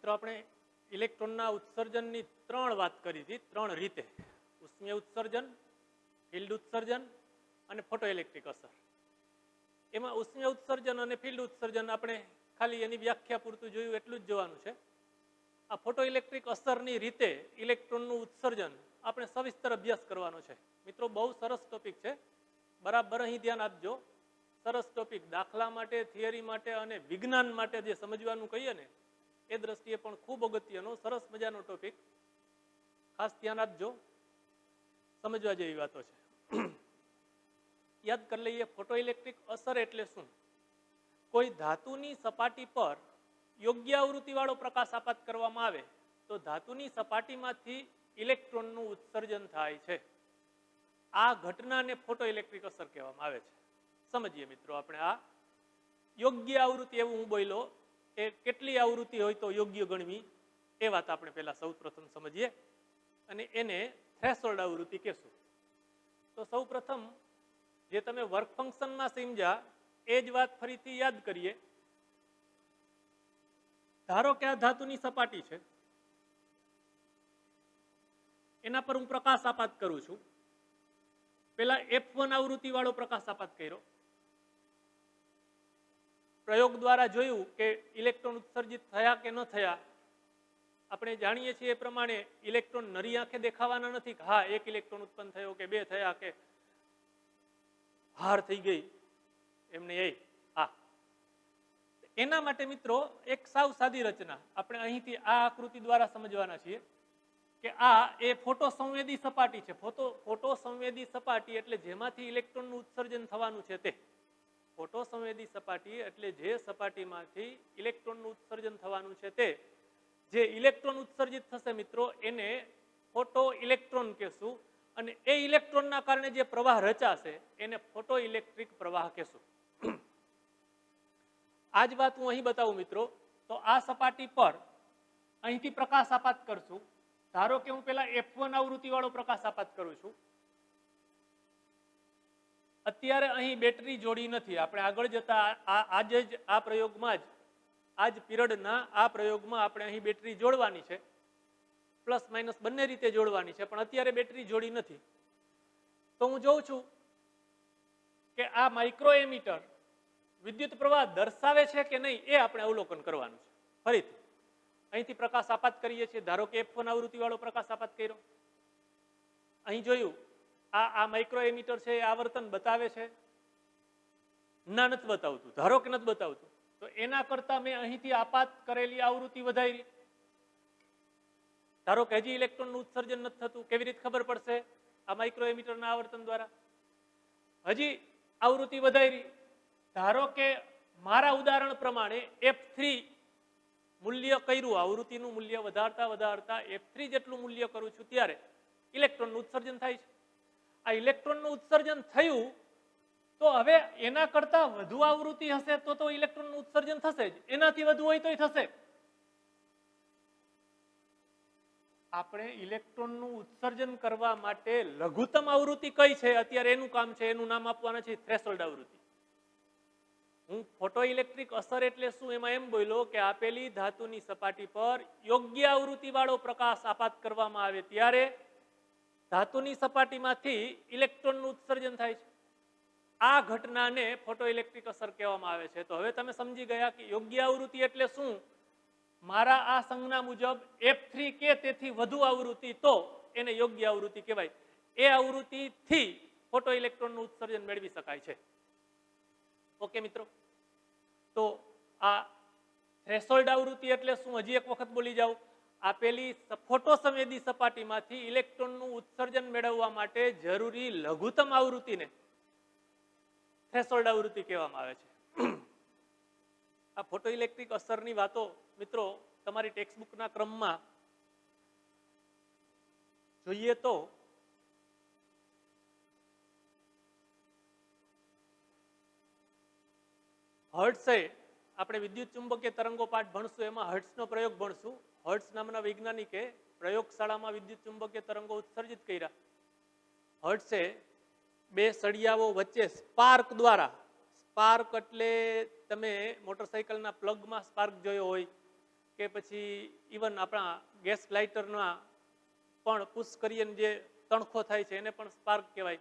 મિત્રો આપણે ઇલેક્ટ્રોનના ઉત્સર્જનની ત્રણ વાત કરી હતી, ત્રણ રીતે: ઉષ્મીય ઉત્સર્જન, ફિલ્ડ ઉત્સર્જન અને ફોટોઇલેક્ટ્રિક અસર. એમાં ઉષ્મીય ઉત્સર્જન અને ફિલ્ડ ઉત્સર્જન આપણે ખાલી એની વ્યાખ્યા પૂરતું જોયું એટલું જ જોવાનું છે. આ ફોટોઇલેક્ટ્રિક અસરની રીતે ઇલેક્ટ્રોનનું ઉત્સર્જન આપણે સવિસ્તર અભ્યાસ કરવાનો છે. મિત્રો બહુ સરસ ટોપિક છે, બરાબર અહીં ધ્યાન આપજો. સરસ ટોપિક, દાખલા માટે, થિયરી માટે અને વિજ્ઞાન માટે જે સમજવાનું કહીએ ને એ દ્રષ્ટિએ પણ ખૂબ અગત્યનો સરસ મજાનો ટોપિક. ખાસ ધ્યાન આપજો, સમજવા જેવી વાતો છે. યાદ કરી લઈએ, ફોટોઇલેક્ટ્રિક અસર એટલે શું? કોઈ ધાતુની સપાટી પર યોગ્ય આવૃત્તિવાળો પ્રકાશ આપાત કરવામાં આવે તો ધાતુની સપાટીમાંથી ઇલેક્ટ્રોનનું ઉત્સર્જન થાય છે. આ ઘટનાને ફોટોઇલેક્ટ્રિક અસર કહેવામાં આવે છે. સમજીએ મિત્રો આપણે આ યોગ્ય આવૃત્તિ, એવું હું બોલ્યો એ કેટલી આવૃત્તિ હોય તો યોગ્ય ગણવી એ વાત આપણે પહેલા સૌ પ્રથમ સમજીએ અને એને થ્રેશોલ્ડ આવૃત્તિ કહેશું. તો સૌ પ્રથમ જે તમે વર્ક ફંક્શનમાં સમજ્યા એ જ વાત ફરીથી યાદ કરીએ. ધારો કે આ ધાતુની સપાટી છે, એના પર હું પ્રકાશ આપાત કરું છું. પેલા F1 આવૃત્તિ વાળો પ્રકાશ આપાત કર્યો. પ્રયોગ દ્વારા જોયું કે ઇલેક્ટ્રોન ઉત્સર્જિત થયા કે ન થયા. આપણે જાણીએ છીએ એ પ્રમાણે ઇલેક્ટ્રોન નરી આંખે દેખાવાના નથી કે હા એક ઇલેક્ટ્રોન ઉત્પન્ન થયો કે બે થયા કે હાર થઈ ગઈ, એમને એ હા. એના માટે મિત્રો એક સાવ સાદી રચના આપણે અહીંથી આ આકૃતિ દ્વારા સમજવાના છીએ કે આ એ ફોટો સંવેદી સપાટી છે. ફોટો સંવેદી સપાટી એટલે જેમાંથી ઇલેક્ટ્રોનનું ઉત્સર્જન થવાનું છે તે. ફોટો સંવેદી સપાટી એટલે જે સપાટીમાંથી ઇલેક્ટ્રોનનું ઉત્સર્જન થવાનું છે તે. જે ઇલેક્ટ્રોન ઉત્સર્જિત થશે મિત્રો એને ફોટો ઇલેક્ટ્રોન કહેશું અને એ ઇલેક્ટ્રોનના કારણે જે પ્રવાહ રચાશે એને ફોટો ઇલેક્ટ્રિક પ્રવાહ કહેશું. આ જ વાત હું અહીં બતાવું મિત્રો. તો આ સપાટી પર અહીંથી પ્રકાશ આપાત કરશું. ધારો કે હું પેલા F1 આવૃત્તિ વાળો પ્રકાશ આપાત કરું છું. અત્યારે અહીં બેટરી જોડી નથી. આપણે આગળ જતા આજે જ આ પ્રયોગમાં જ આજ પીરિયડના આ પ્રયોગમાં આપણે અહીં બેટરી જોડવાની છે, પ્લસ માઇનસ બંને રીતે જોડવાની છે, પણ અત્યારે બેટરી જોડી નથી. તો હું જોઉં છું કે આ માઇક્રો એમીટર વિદ્યુત પ્રવાહ દર્શાવે છે કે નહીં એ આપણે અવલોકન કરવાનું છે. ફરીથી અહીંથી પ્રકાશ આપાત કરીએ છીએ. ધારો કે F1 આવૃત્તિ વાળો પ્રકાશ આપાત કર્યો. અહીં જોયું આ માઇક્રો એમીટર છે એ આવર્તન બતાવે છે? ના, નથી બતાવતું. ધારો કે નથી બતાવતું તો એના કરતા મેં અહીંથી આપાત કરેલી આવૃત્તિ વધારી. ધારો કે હજી ઇલેક્ટ્રોનનું ઉત્સર્જન નથી થતું. કેવી રીતે ખબર પડશે? આ માઇક્રો એમીટરના આવર્તન દ્વારા. હજી આવૃત્તિ વધારી. ધારો કે મારા ઉદાહરણ પ્રમાણે F3 મૂલ્ય કર્યું, આવૃત્તિનું મૂલ્ય વધારતા વધારતા F3 જેટલું મૂલ્ય કરું છું ત્યારે ઇલેક્ટ્રોનનું ઉત્સર્જન થાય છે. આ ઇલેક્ટ્રોનનું ઉત્સર્જન થયું તો હવે એના કરતા વધુ આવૃત્તિ હશે તો ઇલેક્ટ્રોનનું ઉત્સર્જન થશે જ. એનાથી વધુ હોય તોય થશે. આપણે ઇલેક્ટ્રોનનું ઉત્સર્જન કરવા માટે લઘુત્તમ આવૃત્તિ કઈ છે અત્યારે એનું કામ છે, એનું નામ આપવાના છે થ્રેશોલ્ડ આવૃત્તિ. હું ફોટોઇલેક્ટ્રિક અસર એટલે શું એમાં એમ બોલ્યો કે આપેલી ધાતુની સપાટી પર યોગ્ય આવૃત્તિ વાળો પ્રકાશ આપાત કરવામાં આવે ત્યારે ધાતુની સપાટીમાંથી ઇલેક્ટ્રોનનું ઉત્સર્જન થાય છે. આ ઘટનાને ફોટોઇલેક્ટ્રિક અસર કહેવામાં આવે છે. તો હવે તમે સમજી ગયા કે યોગ્ય આવૃત્તિ એટલે શું. મારા આ સંજ્ઞા મુજબ F3 કે તેથી વધુ આવૃત્તિ તો એને યોગ્ય આવૃત્તિ કહેવાય. એ આવૃત્તિથી ફોટોઇલેક્ટ્રોનનું ઉત્સર્જન મેળવી શકાય છે. ઓકે મિત્રો, તો આ થ્રેશોલ્ડ આવૃત્તિ એટલે શું હજી એક વખત બોલી જાઉં. આપેલી ફોટો સંવેદી સપાટીમાંથી ઇલેક્ટ્રોનનું ઉત્સર્જન મેળવવા માટે જરૂરી લઘુત્તમ આવૃત્તિને થ્રેશોલ્ડ આવૃત્તિ કહેવામાં આવે છે. આ ફોટોઇલેક્ટ્રિક અસરની વાતો મિત્રો તમારી ટેક્સ્ટબુકના ક્રમમાં જોઈએ તો હર્ટ્સે, આપણે વિદ્યુત ચુંબકીય તરંગો પાઠ ભણશું એમાં હર્ટ્સનો પ્રયોગ ભણશું. હર્ટ્સ નામના વૈજ્ઞાનિકે પ્રયોગશાળામાં વિદ્યુત ચુંબકીય તરંગો ઉત્સર્જિત કર્યા. હર્ટ્સે બે સળિયાઓ વચ્ચે સ્પાર્ક દ્વારા, સ્પાર્ક એટલે તમે મોટરસાઇકલના પ્લગમાં સ્પાર્ક જોયો હોય કે પછી ઇવન આપણા ગેસ લાઇટરના પણ પુશ કરીએ જે તણખો થાય છે એને પણ સ્પાર્ક કહેવાય.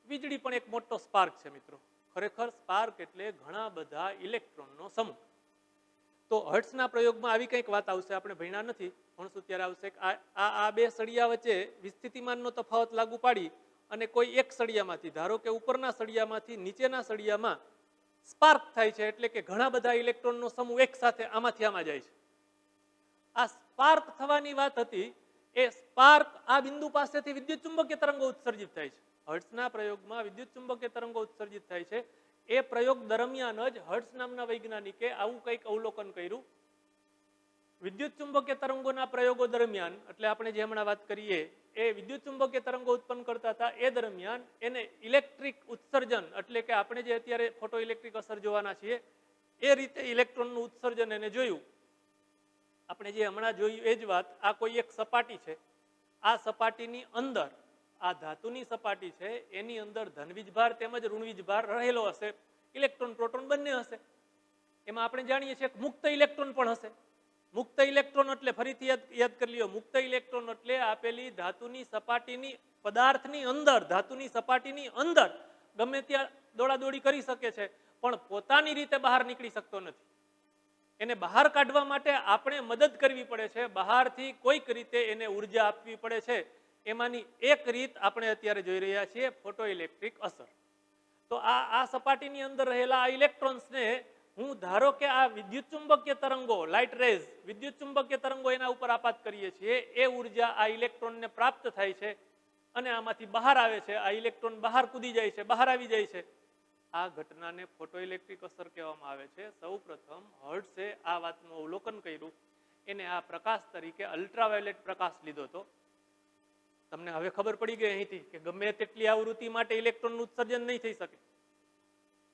વીજળી પણ એક મોટો સ્પાર્ક છે મિત્રો. ખરેખર સ્પાર્ક એટલે ઘણા બધા ઇલેક્ટ્રોનનો સમૂહ. તો હર્ટ્ઝના પ્રયોગમાં આવી કંઈક વાત આવશે, આપણે ભણ્યા નથી, ભણશું ત્યારે આવશે. આ બે સળિયા વચ્ચે વિસ્થિતિમાનનો તફાવત લાગુ પાડી અને કોઈ એક સળિયામાંથી, ધારો કે ઉપરના સળિયામાંથી નીચેના સળિયામાં સ્પાર્ક થાય છે, એટલે કે ઘણા બધા ઇલેક્ટ્રોનનો સમૂહ એક સાથે આમાંથી આમાં જાય છે. આ સ્પાર્ક થવાની વાત હતી. એ સ્પાર્ક આ બિંદુ પાસેથી વિદ્યુત ચુંબકીય તરંગો ઉત્સર્જિત થાય છે. હર્ટ્ઝના પ્રયોગમાં વિદ્યુત ચુંબકીય તરંગો ઉત્સર્જિત થાય છે. એ પ્રયોગ દરમિયાન જ હર્ટ્ઝ નામના વૈજ્ઞાનિકે આવું કંઈક અવલોકન કર્યું. વિદ્યુત ચુંબકીય તરંગોના પ્રયોગો દરમિયાન, એટલે આપણે જે હમણાં વાત કરીએ એ વિદ્યુત ચુંબકીય તરંગો ઉત્પન્ન કરતા હતા, એ દરમિયાન એને ઇલેક્ટ્રિક ઉત્સર્જન, એટલે કે આપણે જે અત્યારે ફોટો ઇલેક્ટ્રિક અસર જોવાના છીએ એ રીતે ઇલેક્ટ્રોનનું ઉત્સર્જન એને જોયું. આપણે જે હમણાં જોયું એ જ વાત. આ કોઈ એક સપાટી છે. આ સપાટીની અંદર, આ ધાતુની સપાટી છે, એની અંદર ધનવીજભાર તેમજ ઋણવીજભાર રહેલો હશે. ઇલેક્ટ્રોન પ્રોટોન બંને હશે. એમાં આપણે જાણીએ છીએ કે મુક્ત ઇલેક્ટ્રોન પણ હશે. મુક્ત ઇલેક્ટ્રોન એટલે ફરીથી યાદ કરી લ્યો, મુક્ત ઇલેક્ટ્રોન એટલે આપેલી ધાતુની સપાટીની, પદાર્થની અંદર, ધાતુની સપાટીની અંદર ગમે ત્યાં દોડાદોડી કરી શકે છે, પણ પોતાની રીતે બહાર નીકળી શકતો નથી. એને બહાર કાઢવા માટે આપણે મદદ કરવી પડે છે, બહારથી કોઈક રીતે એને ઉર્જા આપવી પડે છે. એમાંની એક રીત આપણે અત્યારે જોઈ રહ્યા છીએ, ફોટો ઇલેક્ટ્રિક અસર. તો આ સપાટીની અંદર રહેલા આ ઇલેક્ટ્રોન્સને હું ધારો કે આ વિદ્યુત ચુંબકીય તરંગો, લાઇટ રેઝ, વિદ્યુત ચુંબકીય તરંગો એના ઉપર આપાત કરીએ છીએ. એ ઉર્જા આ ઇલેક્ટ્રોનને પ્રાપ્ત થાય છે અને આમાંથી બહાર આવે છે. આ ઇલેક્ટ્રોન બહાર કૂદી જાય છે, બહાર આવી જાય છે. આ ઘટનાને ફોટો ઇલેક્ટ્રિક અસર કહેવામાં આવે છે. સૌપ્રથમ હર્ટ્ઝે આ વાતનું અવલોકન કર્યું. એને આ પ્રકાશ તરીકે અલ્ટ્રાવાયોલેટ પ્રકાશ લીધો હતો. તમને હવે ખબર પડી ગઈ અહીંથી કે ગમે તેટલી આવૃત્તિ માટે ઇલેક્ટ્રોનનું ઉત્સર્જન નહીં થઈ શકે.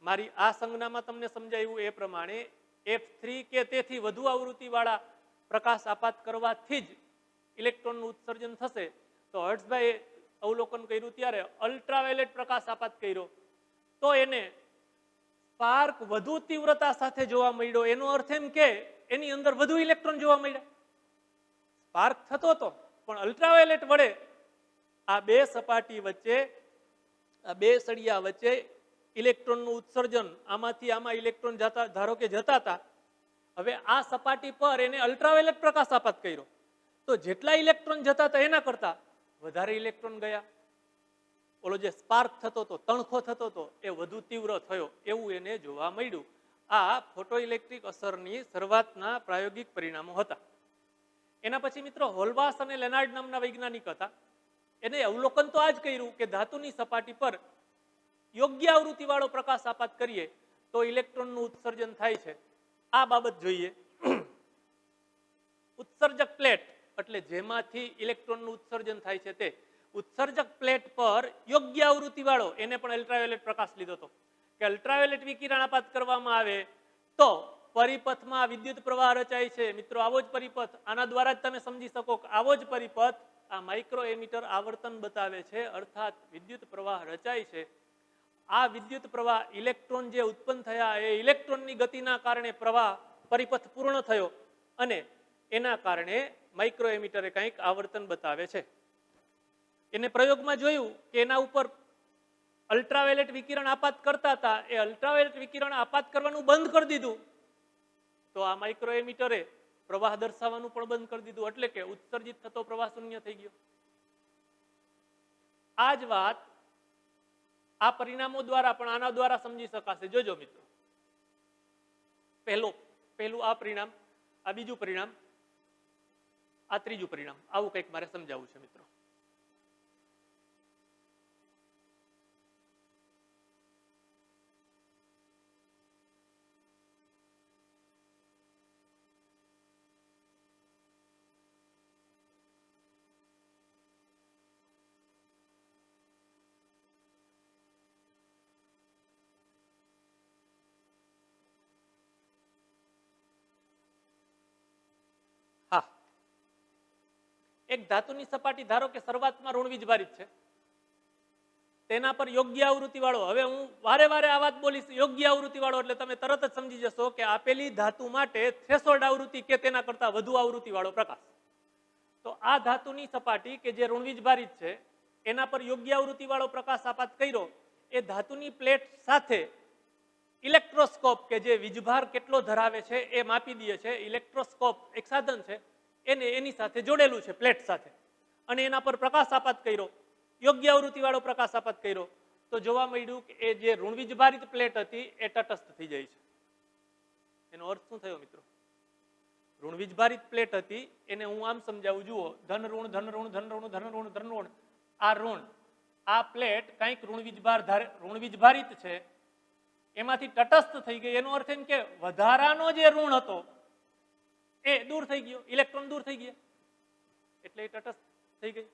મારી આ સંજ્ઞામાં તમને સમજાયું એ પ્રમાણે F3 કે તેથી વધુ આવૃત્તિવાળા પ્રકાશ આપાત કરવાથી જ ઇલેક્ટ્રોનનું ઉત્સર્જન થશે. તો હર્ટ્ઝભાઈએ અવલોકન કર્યું ત્યારે અલ્ટ્રાવાયોલેટ પ્રકાશ આપાત કર્યો, તો એને સ્પાર્ક વધુ તીવ્રતા સાથે જોવા મળ્યો. એનો અર્થ એમ કે એની અંદર વધુ ઇલેક્ટ્રોન જોવા મળ્યા. સ્પાર્ક થતો હતો, પણ અલ્ટ્રાવાયોલેટ વડે આ બે સપાટી વચ્ચે, આ બે સળિયા વચ્ચે ઇલેક્ટ્રોનનું ઉત્સર્જન, આમાંથી આમાં ઇલેક્ટ્રોન જતા, ધારો કે જતા હતા, હવે આ સપાટી પર એને અલ્ટ્રાવાયોલેટ પ્રકાશ આપાત કર્યો, તો જેટલા ઇલેક્ટ્રોન જતા હતા એના કરતા વધારે ઇલેક્ટ્રોન ગયા. ઓલો જે સ્પાર્ક થતો હતો, તણખો થતો હતો, એ વધુ તીવ્ર થયો, એવું એને જોવા મળ્યું. આ ફોટો ઇલેક્ટ્રિક અસરની શરૂઆતના પ્રાયોગિક પરિણામો હતા. એના પછી મિત્રો હોલબાસ અને લેનાર્ડ નામના વૈજ્ઞાનિક હતા. એને અવલોકન તો આ જ કર્યું કે ધાતુની સપાટી પર યોગ્ય આવૃત્તિવાળો પ્રકાશ આપાત કરીએ તો ઇલેક્ટ્રોનનું ઉત્સર્જન થાય છે. આ બાબત જોઈએ. ઉત્સર્જક પ્લેટ એટલે જેમાંથી ઇલેક્ટ્રોનનું ઉત્સર્જન થાય છે તે ઉત્સર્જક પ્લેટ પર યોગ્ય આવૃત્તિવાળો, એને પણ અલ્ટ્રાવાયોલેટ પ્રકાશ લીધો હતો કે અલ્ટ્રાવાયોલેટ વિકિરણ આપાત કરવામાં આવે તો પરિપથમાં વિદ્યુત પ્રવાહ રચાય છે. મિત્રો આવો જ પરિપથ, આના દ્વારા જ તમે સમજી શકો કે આવો જ પરિપથ આ માઇક્રો એમીટર આવર્તન બતાવે છે, અર્થાત વિદ્યુત પ્રવાહ રચાય છે. આ વિદ્યુત પ્રવાહ, ઇલેક્ટ્રોન જે ઉત્પન્ન થયા એ ઇલેક્ટ્રોનની ગતિના કારણે પ્રવાહ પરિપથ પૂર્ણ થયો અને એના કારણે માઇક્રો એમીટરે કંઈક આવર્તન બતાવે છે. એને પ્રયોગમાં જોયું કે એના ઉપર અલ્ટ્રાવાયોલેટ વિકિરણ આપાત કરતા હતા, એ અલ્ટ્રાવાયોલેટ વિકિરણ આપાત કરવાનું બંધ કરી દીધું, તો આ માઇક્રો એમીટરે પ્રવાહ દર્શાવવાનું પણ બંધ કરી દીધું, એટલે કે ઉત્સર્જિત થતો પ્રવાહ શૂન્ય થઈ ગયો. આ જ વાત આ પરિણામો દ્વારા પણ આના દ્વારા સમજી શકાશે. જોજો મિત્રો, પહેલું આ પરિણામ, આ બીજું પરિણામ, આ ત્રીજું પરિણામ, આવું કંઈક મારે સમજાવવું છે મિત્રો. હા, એક ધાતુની સપાટી ધારો કે શરૂઆતમાં ઋણ વીજભારિત છે, તેના પર યોગ્ય આવૃત્તિ વાળો, હવે હું વારે વારે આ વાત બોલીશ યોગ્ય આવૃત્તિ વાળો એટલે તમે તરત જ સમજી જશો કે આપેલી ધાતુ માટે થ્રેશોલ્ડ આવૃત્તિ કે તેના કરતા વધુ આવૃત્તિ વાળો પ્રકાશ. તો આ ધાતુની સપાટી કે જે ઋણવીજ ભારિત છે એના પર યોગ્ય આવૃત્તિ વાળો પ્રકાશ આપાત કર્યો, એ ધાતુની પ્લેટ સાથે ઇલેક્ટ્રોસ્કોપ કે જે વીજભાર કેટલો ધરાવે છે એ માપી દે છે. ઇલેક્ટ્રોસ્કોપ એક સાધન છે, એને એની સાથે જોડેલું છે પ્લેટ સાથે, અને એના પર પ્રકાશ આપાત કર્યો, યોગ્ય આવૃત્તિ વાળો પ્રકાશ આપાત કર્યો, તો જોવા મળ્યું કે એ જે ઋણવીજ ભારિત પ્લેટ હતી એ તટસ્થ થઈ જાય છે. એનો અર્થ શું થયો મિત્રો? ઋણવીજ ભારિત પ્લેટ હતી એને હું આમ સમજાવું, જુઓ, ધન ઋણ ધન ઋણ ધન ઋણ ધન ઋણ ધન ઋણ, આ ઋણ, આ પ્લેટ કંઈક ઋણવીજ ભારિત છે એમાંથી તટસ્થ થઈ ગઈ. એનો અર્થ એમ કે વધારાનો જે ઋણ હતો એ દૂર થઈ ગયો, ઇલેક્ટ્રોન દૂર થઈ ગયા એટલે એ તટસ્થ થઈ ગઈ.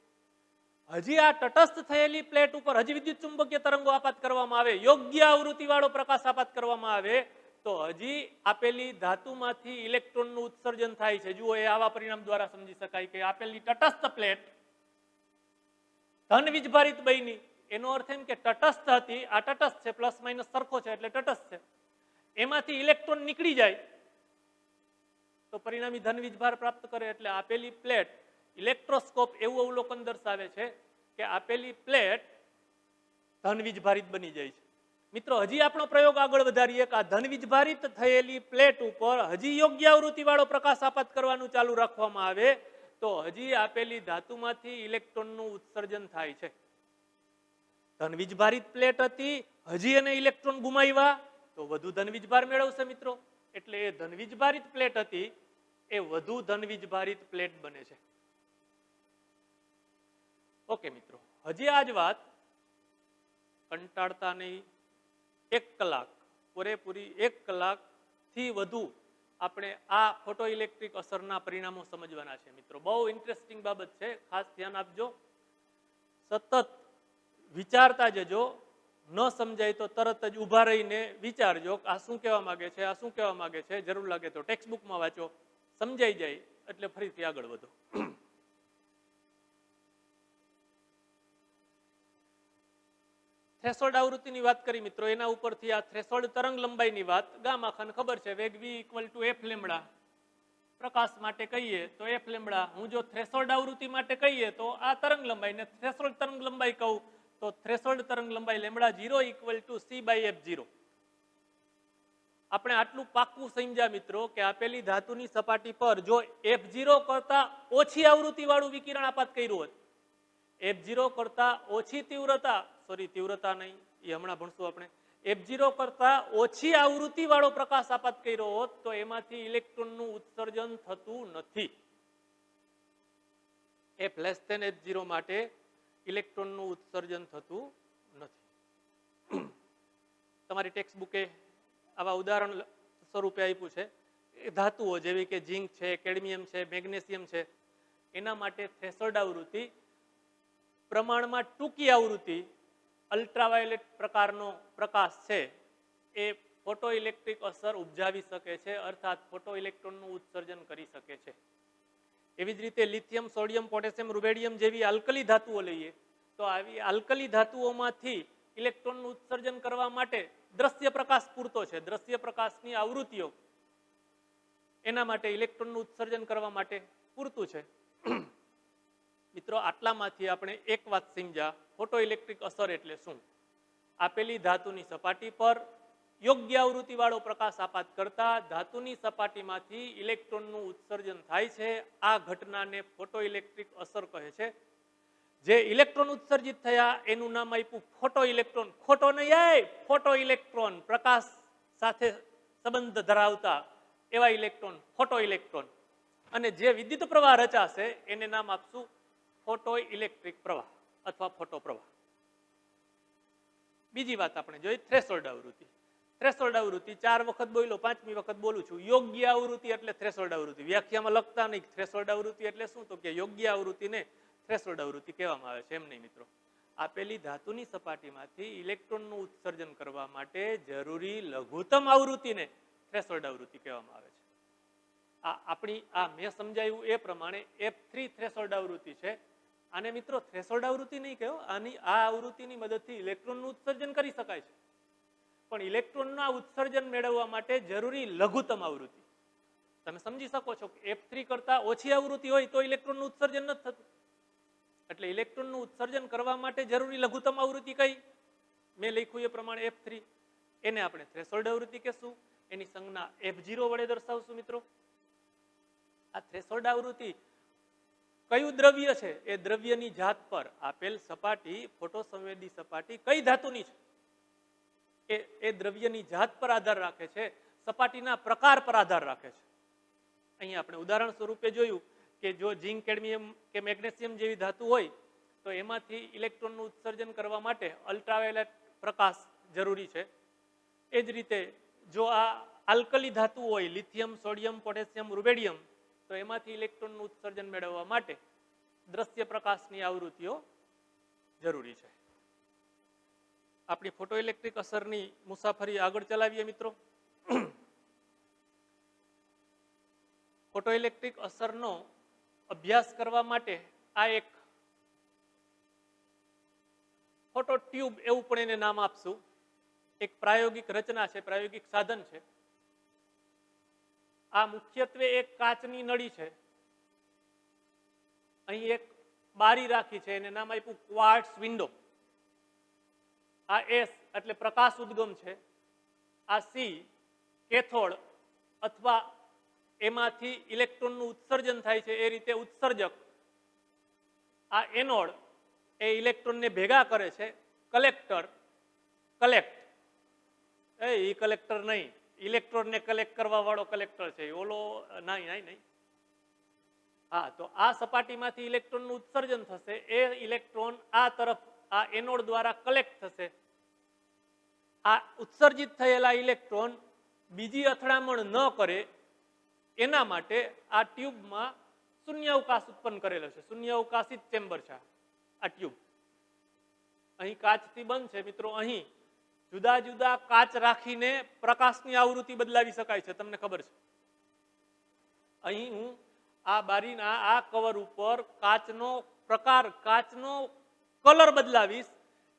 હજી આ તટસ્થ થયેલી પ્લેટ ઉપર હજી વિદ્યુત ચુંબકીય તરંગો આપાત કરવામાં આવે, યોગ્ય આવૃત્તિ વાળો પ્રકાશ આપાત કરવામાં આવે, તો હજી આપેલી ધાતુમાંથી ઇલેક્ટ્રોનનું ઉત્સર્જન થાય છે. જુઓ, એ આવા પરિણામ દ્વારા સમજી શકાય કે આપેલી તટસ્થ પ્લેટ ધન વીજભારિત બની. એનો અર્થ એમ કે તટસ્થ હતી, આ તટસ્થ છે, પ્લસ માઇનસ સરખો છે એટલે તટસ્થ છે, એમાંથી ઇલેક્ટ્રોન નીકળી જાય તો પરિણામી ધન વીજભાર પ્રાપ્ત કરે. એટલે આપેલી પ્લેટ, ઇલેક્ટ્રોસ્કોપ એવું અવલોકન દર્શાવે છે કે આપેલી પ્લેટ ધન વીજભારિત બની જાય છે. મિત્રો, હજી આપણો પ્રયોગ આગળ વધારીએ કે આ ધન વીજભારિત થયેલી પ્લેટ ઉપર હજી યોગ્ય આવૃત્તિ વાળો પ્રકાશ આપાત કરવાનું ચાલુ રાખવામાં આવે તો હજી આપેલી ધાતુમાંથી ઇલેક્ટ્રોનનું ઉત્સર્જન થાય છે. ધન વીજભારિત પ્લેટ હતી, હજી એને ઇલેક્ટ્રોન ગુમાવ્યા તો વધુ ધન વીજભાર મેળવશે મિત્રો. એટલે એ ધન વીજભારિત પ્લેટ હતી એ વધુ ધન વીજભારિત પ્લેટ બને છે. ઓકે મિત્રો, હજી આ જ વાત, કંટાળતા નહીં. 1 કલાક, પૂરેપૂરી 1 કલાકથી વધુ આપણે આ ફોટો ઇલેક્ટ્રિક અસરના પરિણામો સમજવાના છે મિત્રો. બહુ ઇન્ટરેસ્ટિંગ બાબત છે, ખાસ ધ્યાન આપજો. સતત વિચારતા જજો, ન સમજાય તો તરત જ ઊભા રહીને વિચારજો આ શું કહેવા માંગે છે, આ શું કહેવા માંગે છે. જરૂર લાગે તો ટેક્સ્ટ બુકમાં વાંચો, સમજાઈ જાય એટલે ફરીથી આગળ વધો. થ્રેશોલ્ડ આવૃત્તિની વાત કરી મિત્રો, એના ઉપરથી આ થ્રેશોલ્ડ તરંગ લંબાઈની વાત ગામા ખાન ખબર છે, વેગ v = f લેમ્બડા. પ્રકાશ માટે કહીએ તો f લેમ્બડા. હું જો થ્રેશોલ્ડ આવૃત્તિ માટે કહીએ તો આ તરંગ લંબાઈને થ્રેશોલ્ડ તરંગ લંબાઈ કહું તો થ્રેશોલ્ડ તરંગ લંબાઈ લેમ્બડા 0 = c/f0. આપણે આટલું પાક્કું સમજ્યા મિત્રો કે આપેલી ધાતુની સપાટી પર જો f0 કરતા ઓછી આવૃત્તિ વાળું વિકિરણ આપાત કર્યું હોત, f0 કરતા ઓછી તીવ્રતા, સોરી તીવ્રતા નહીં, એ હમણાં ભણશું આપણે, f0 કરતા ઓછી આવૃત્તિ વાળો પ્રકાશ આપાત કર્યો હોત તો એમાંથી ઇલેક્ટ્રોનનું ઉત્સર્જન થતું નથી. f<f0 માટે ઇલેક્ટ્રોનનું ઉત્સર્જન થતું નથી. તમારી ટેક્સ્ટ બુકે આવા ઉદાહરણ સ્વરૂપે આપ્યું છે. ધાતુઓ જેવી કે ઝીંક છે, કેડમિયમ છે, મેગ્નેશિયમ છે, એના માટે થ્રેશોલ્ડ આવૃત્તિ પ્રમાણમાં ટૂંકી આવૃત્તિ અલ્ટ્રાવાયોલેટ પ્રકારનો પ્રકાશ છે એ ફોટો ઇલેક્ટ્રિક અસર ઉપજાવી શકે છે, અર્થાત ફોટો ઇલેક્ટ્રોનનું ઉત્સર્જન કરી શકે છે. એવી જ રીતે લિથિયમ, સોડિયમ, પોટેશિયમ, રૂબેડિયમ જેવી આલ્કલી ધાતુઓ લઈએ તો આવી આલ્કલી ધાતુઓમાંથી ઇલેક્ટ્રોનનું ઉત્સર્જન કરવા માટે દ્રશ્ય પ્રકાશ પૂરતો છે. દ્રશ્ય પ્રકાશની આવૃત્તિઓ એના માટે ઇલેક્ટ્રોનનું ઉત્સર્જન કરવા માટે પૂરતું છે. મિત્રો, આટલામાંથી આપણે એક વાત સમજ્યા, ફોટો ઇલેક્ટ્રિક અસર એટલે શું. આપેલી ધાતુની સપાટી પર યોગ્ય આવૃત્તિ વાળો પ્રકાશ આપાત કરતા ધાતુની સપાટીમાંથી ઇલેક્ટ્રોનનું ઉત્સર્જન થાય છે. આ ઘટનાને ફોટો ઇલેક્ટ્રિક અસર કહે છે. જે ઇલેક્ટ્રોન ઉત્સર્જિત થયા એનું નામ આપ્યું ફોટો ઇલેક્ટ્રોન. ખોટો નહીં, ફોટો ઇલેક્ટ્રોન, પ્રકાશ સાથે સંબંધ ધરાવતા એવા ઇલેક્ટ્રોન ફોટો ઇલેક્ટ્રોન. અને જે વિદ્યુત પ્રવાહ રચાશે એને નામ આપશું ફોટો ઇલેક્ટ્રિક પ્રવાહ અથવા ફોટો પ્રવાહ. બીજી વાત આપણે જોઈ થ્રેશોલ્ડ આવૃત્તિ. થ્રેશોલ્ડ આવૃત્તિ 4 વખત બોલ્યો, 5મી વખત બોલું છું. યોગ્ય આવૃત્તિ એટલે થ્રેશોલ્ડ આવૃત્તિ. વ્યાખ્યામાં લખતા નહીં થ્રેશોલ્ડ આવૃત્તિ એટલે શું, તો કે યોગ્ય આવૃત્તિને થ્રેશોલ્ડ આવૃત્તિ કહેવામાં આવે છે. એમ નહીં મિત્રો, આપેલી ધાતુની સપાટીમાંથી ઇલેક્ટ્રોનનું ઉત્સર્જન કરવા માટે જરૂરી લઘુત્તમ આવૃત્તિને થ્રેશોલ્ડ આવૃત્તિ કહેવામાં આવે છે. આ આપણી આ મેં સમજાવ્યું એ પ્રમાણે F3 થ્રેશોલ્ડ આવૃત્તિ છે. આને મિત્રો થ્રેશોલ્ડ આવૃત્તિ નહીં કહો, આની આ આવૃત્તિની મદદથી ઇલેક્ટ્રોનનું ઉત્સર્જન કરી શકાય છે, પણ ઇલેક્ટ્રોનના ઉત્સર્જન મેળવવા માટે જરૂરી લઘુત્તમ આવૃત્તિ. તમે સમજી શકો છો કે F3 કરતા ઓછી આવૃત્તિ હોય તો ઇલેક્ટ્રોનનું ઉત્સર્જન નથી થતું. એટલે ઇલેક્ટ્રોનનું ઉત્સર્જન કરવા માટે જરૂરી લઘુત્તમ આવૃત્તિ કઈ? મેં લખ્યું એ પ્રમાણે F3. એને આપણે થ્રેશોલ્ડ આવૃત્તિ કહેશું. એની સંજ્ઞા F0 વડે દર્શાવશું મિત્રો. આ થ્રેશોલ્ડ આવૃત્તિ કયું દ્રવ્ય છે એ દ્રવ્યની જાત પર આપેલ સપાટી, ફોટોસંવેદી સપાટી કઈ ધાતુની છે એ દ્રવ્યની જાત પર આધાર રાખે છે, સપાટીના પ્રકાર પર આધાર રાખે છે. અહીં આપણે ઉદાહરણ સ્વરૂપે જોયું કે જો ઝિંક, કેડમિયમ કે મેગ્નેશિયમ જેવી ધાતુ હોય તો એમાંથી ઇલેક્ટ્રોનનું ઉત્સર્જન કરવા માટે અલ્ટ્રાવાયોલેટ પ્રકાશ જરૂરી છે. એ જ રીતે જો આ આલ્કલી ધાતુ હોય, લિથિયમ, સોડિયમ, પોટેશિયમ, રૂબેડિયમ, તો એમાંથી ઇલેક્ટ્રોનનું ઉત્સર્જન મેળવવા માટે દ્રશ્ય પ્રકાશની આવૃત્તિઓ જરૂરી છે. આપણી ફોટોઇલેક્ટ્રિક અસરની મુસાફરી આગળ ચલાવીએ મિત્રો. ફોટોઇલેક્ટ્રિક અસરનો અભ્યાસ કરવા માટે આ એક ફોટો ટ્યુબ એવું પણ એને નામ આપશું, એક પ્રાયોગિક રચના છે, પ્રાયોગિક સાધન છે. આ મુખ્યત્વે એક કાચની નળી છે. અહીં એક બારી રાખી છે, એને નામ આપ્યું ક્વાર્ટઝ વિન્ડો. આ S એટલે પ્રકાશ ઉદ્ગમ છે. આ C કેથોડ અથવા એમાંથી ઇલેક્ટ્રોનનું ઉત્સર્જન થાય છે એ રીતે ઉત્સર્જક. આ એનોડ એ ઇલેક્ટ્રોનને ભેગા કરે છે. કલેક્ટર, કલેક્ટ એ કલેક્ટર નહીં, ઇલેક્ટ્રોનને કલેક્ટ કરવા વાળો કલેક્ટર છે, ઓલો નહીં. હા, તો આ સપાટીમાંથી ઇલેક્ટ્રોનનું ઉત્સર્જન થશે. એ ઇલેક્ટ્રોન આ તરફ આ એનોડ દ્વારા કલેક્ટ થશે. આ ઉત્સર્જિત થયેલા ઇલેક્ટ્રોન બીજી અથડામણ ન કરે એના માટે આ ટ્યુબમાં શૂન્યાવકાશ ઉત્પન્ન કરેલો છે. શૂન્યાવકાશિત ચેમ્બર છે આ ટ્યુબ. અહીં કાચથી બંધ છે મિત્રો. અહીં જુદા જુદા કાચ રાખીને પ્રકાશની આવૃત્તિ બદલાવી શકાય છે, તમને ખબર છે. અહીં હું આ બારીના આ કવર ઉપર કાચનો પ્રકાર, કાચનો કલર બદલાવીશ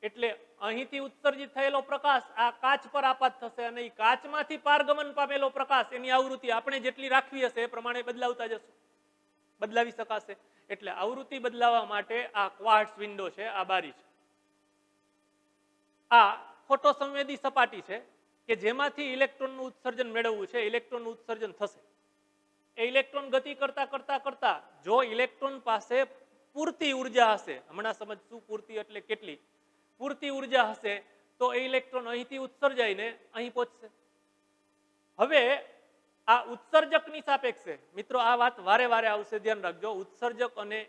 એટલે અહીંથી ઉત્સર્જિત થયેલો પ્રકાશ આ કાચ પર આપાત થશે અને એ કાચમાંથી પારગમન પામેલો પ્રકાશ એની આવૃત્તિ આપણે જેટલી રાખવી હશે એ પ્રમાણે બદલાવતા જશું, બદલાવી શકાશે. એટલે આવૃત્તિ બદલાવા માટે આ ક્વાર્ટઝ વિન્ડો છે, આ બારી છે. આ ફોટોસંવેદી સપાટી છે કે જેમાંથી ઇલેક્ટ્રોનનું ઉત્સર્જન મેળવવું છે, ઇલેક્ટ્રોનનું ઉત્સર્જન થશે. એ ઇલેક્ટ્રોન ગતિ કરતા કરતા કરતા જો ઇલેક્ટ્રોન પાસે પૂરતી ઉર્જા હશે, હમણાં સમજશું પૂરતી એટલે કેટલી, પૂરતી ઉર્જા હશે તો એ ઇલેક્ટ્રોન અહીંથી ઉત્સર્જાઈને અહીં પહોંચશે. હવે આ ઉત્સર્જકની સાપેક્ષે મિત્રો આ વાત વારે વારે આવશે, ધ્યાન રાખજો. ઉત્સર્જક અને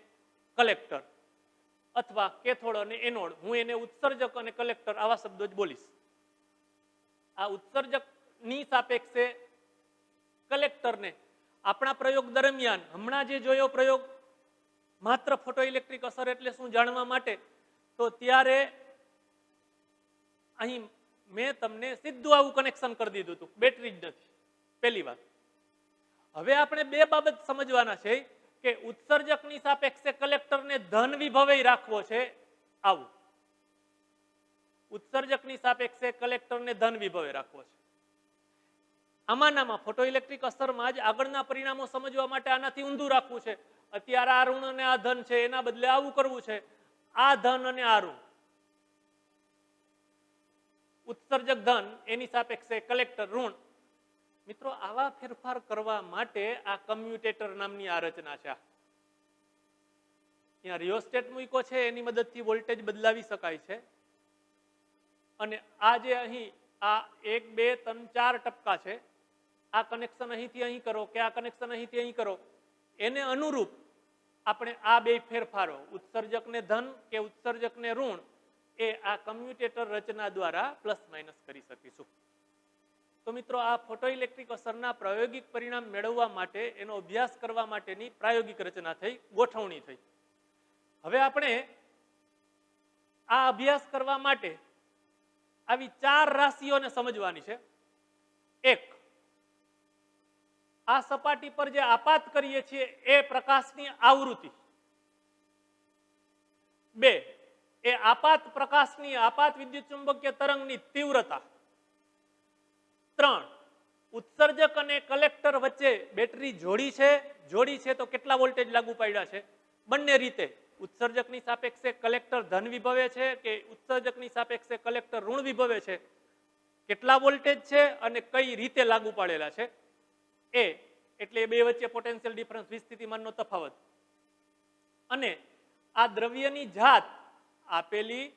કલેક્ટર અથવા કેથોડ અને એનોડ, હું એને ઉત્સર્જક અને કલેક્ટર આવા શબ્દો જ બોલીશ. આ ઉત્સર્જકની સાપેક્ષે કલેક્ટરને આપણા પ્રયોગ દરમિયાન હમણાં જે જોયો પ્રયોગ માત્ર ફોટોઇલેક્ટ્રિક અસર એટલે શું જાણવા માટે, તો ત્યારે અહીં મેં તમને સીધું આવું કનેક્શન કરી દીધું હતું, બેટરી જ નથી. પહેલી વાત. હવે આપણે બે બાબત સમજવાના છે કે ઉત્સર્જકની સાપેક્ષે કલેક્ટરને ધન વિભવે રાખવો છે, આવું. ઉત્સર્જકની સાપેક્ષે કલેક્ટરને ધન વિભવે રાખવો છે. આમાંનામાં ફોટોઇલેક્ટ્રિક અસરમાં જ આગળના પરિણામો સમજવા માટે આનાથી ઊંધું રાખવું છે. અત્યારે આ ઋણ અને આ ધન છે, એના બદલે આવું કરવું છે, આ ધન અને આ ઋણ. ઉત્સર્જક ધન, એની સાપેક્ષે કલેક્ટર ઋણ. મિત્રો આવા ફેરફાર કરવા માટે આ કમ્યુટેટર નામની આ રચના છે. ત્યાં રિયોસ્ટેટ મૂક્યો છે, એની મદદથી વોલ્ટેજ બદલાવી શકાય છે. અને આ જે અહીં આ 1 2 3 4 ટપકા છે, આ કનેક્શન અહીંથી અહીં કરો કે આ કનેક્શન અહીંથી અહીં કરો, એને અનુરૂપ આપણે આ બે ફેરફારો ઉત્સર્જકને ધન કે ઉત્સર્જકને ઋણ એ આ કમ્યુટેટર રચના દ્વારા પ્લસ માઇનસ કરી શકીશું. તો મિત્રો આ ફોટોઇલેક્ટ્રિક અસરના પ્રાયોગિક પરિણામ મેળવવા માટે એનો અભ્યાસ કરવા માટેની પ્રાયોગિક રચના થઈ, ગોઠવણી થઈ. હવે આપણે આ અભ્યાસ કરવા માટે આવી 4 રાશિઓને સમજવાની છે. એક, આ સપાટી પર જે આપાત કરીએ છીએ એ પ્રકાશની આવૃત્તિ. બે એ આપાત પ્રકાશની આપાત વિદ્યુત ચુંબકીય તરંગની તીવ્રતા. 3 ઉત્સર્જક અને કલેક્ટર વચ્ચે બેટરી જોડી છે તો કેટલા વોલ્ટેજ લાગુ પાડ્યા છે? બંને રીતે, ઉત્સર્જકની સાપેક્ષે કલેક્ટર ધન વિભવે છે કે ઉત્સર્જકની સાપેક્ષે કલેક્ટર ઋણ વિભવે છે, કેટલા વોલ્ટેજ છે અને કઈ રીતે લાગુ પાડેલા છે એ, એટલે બે વચ્ચે પોટેન્શિયલ ડિફરન્સ વિસ્થિતિમાનનો તફાવત. અને આ દ્રવ્યની જાત આપેલી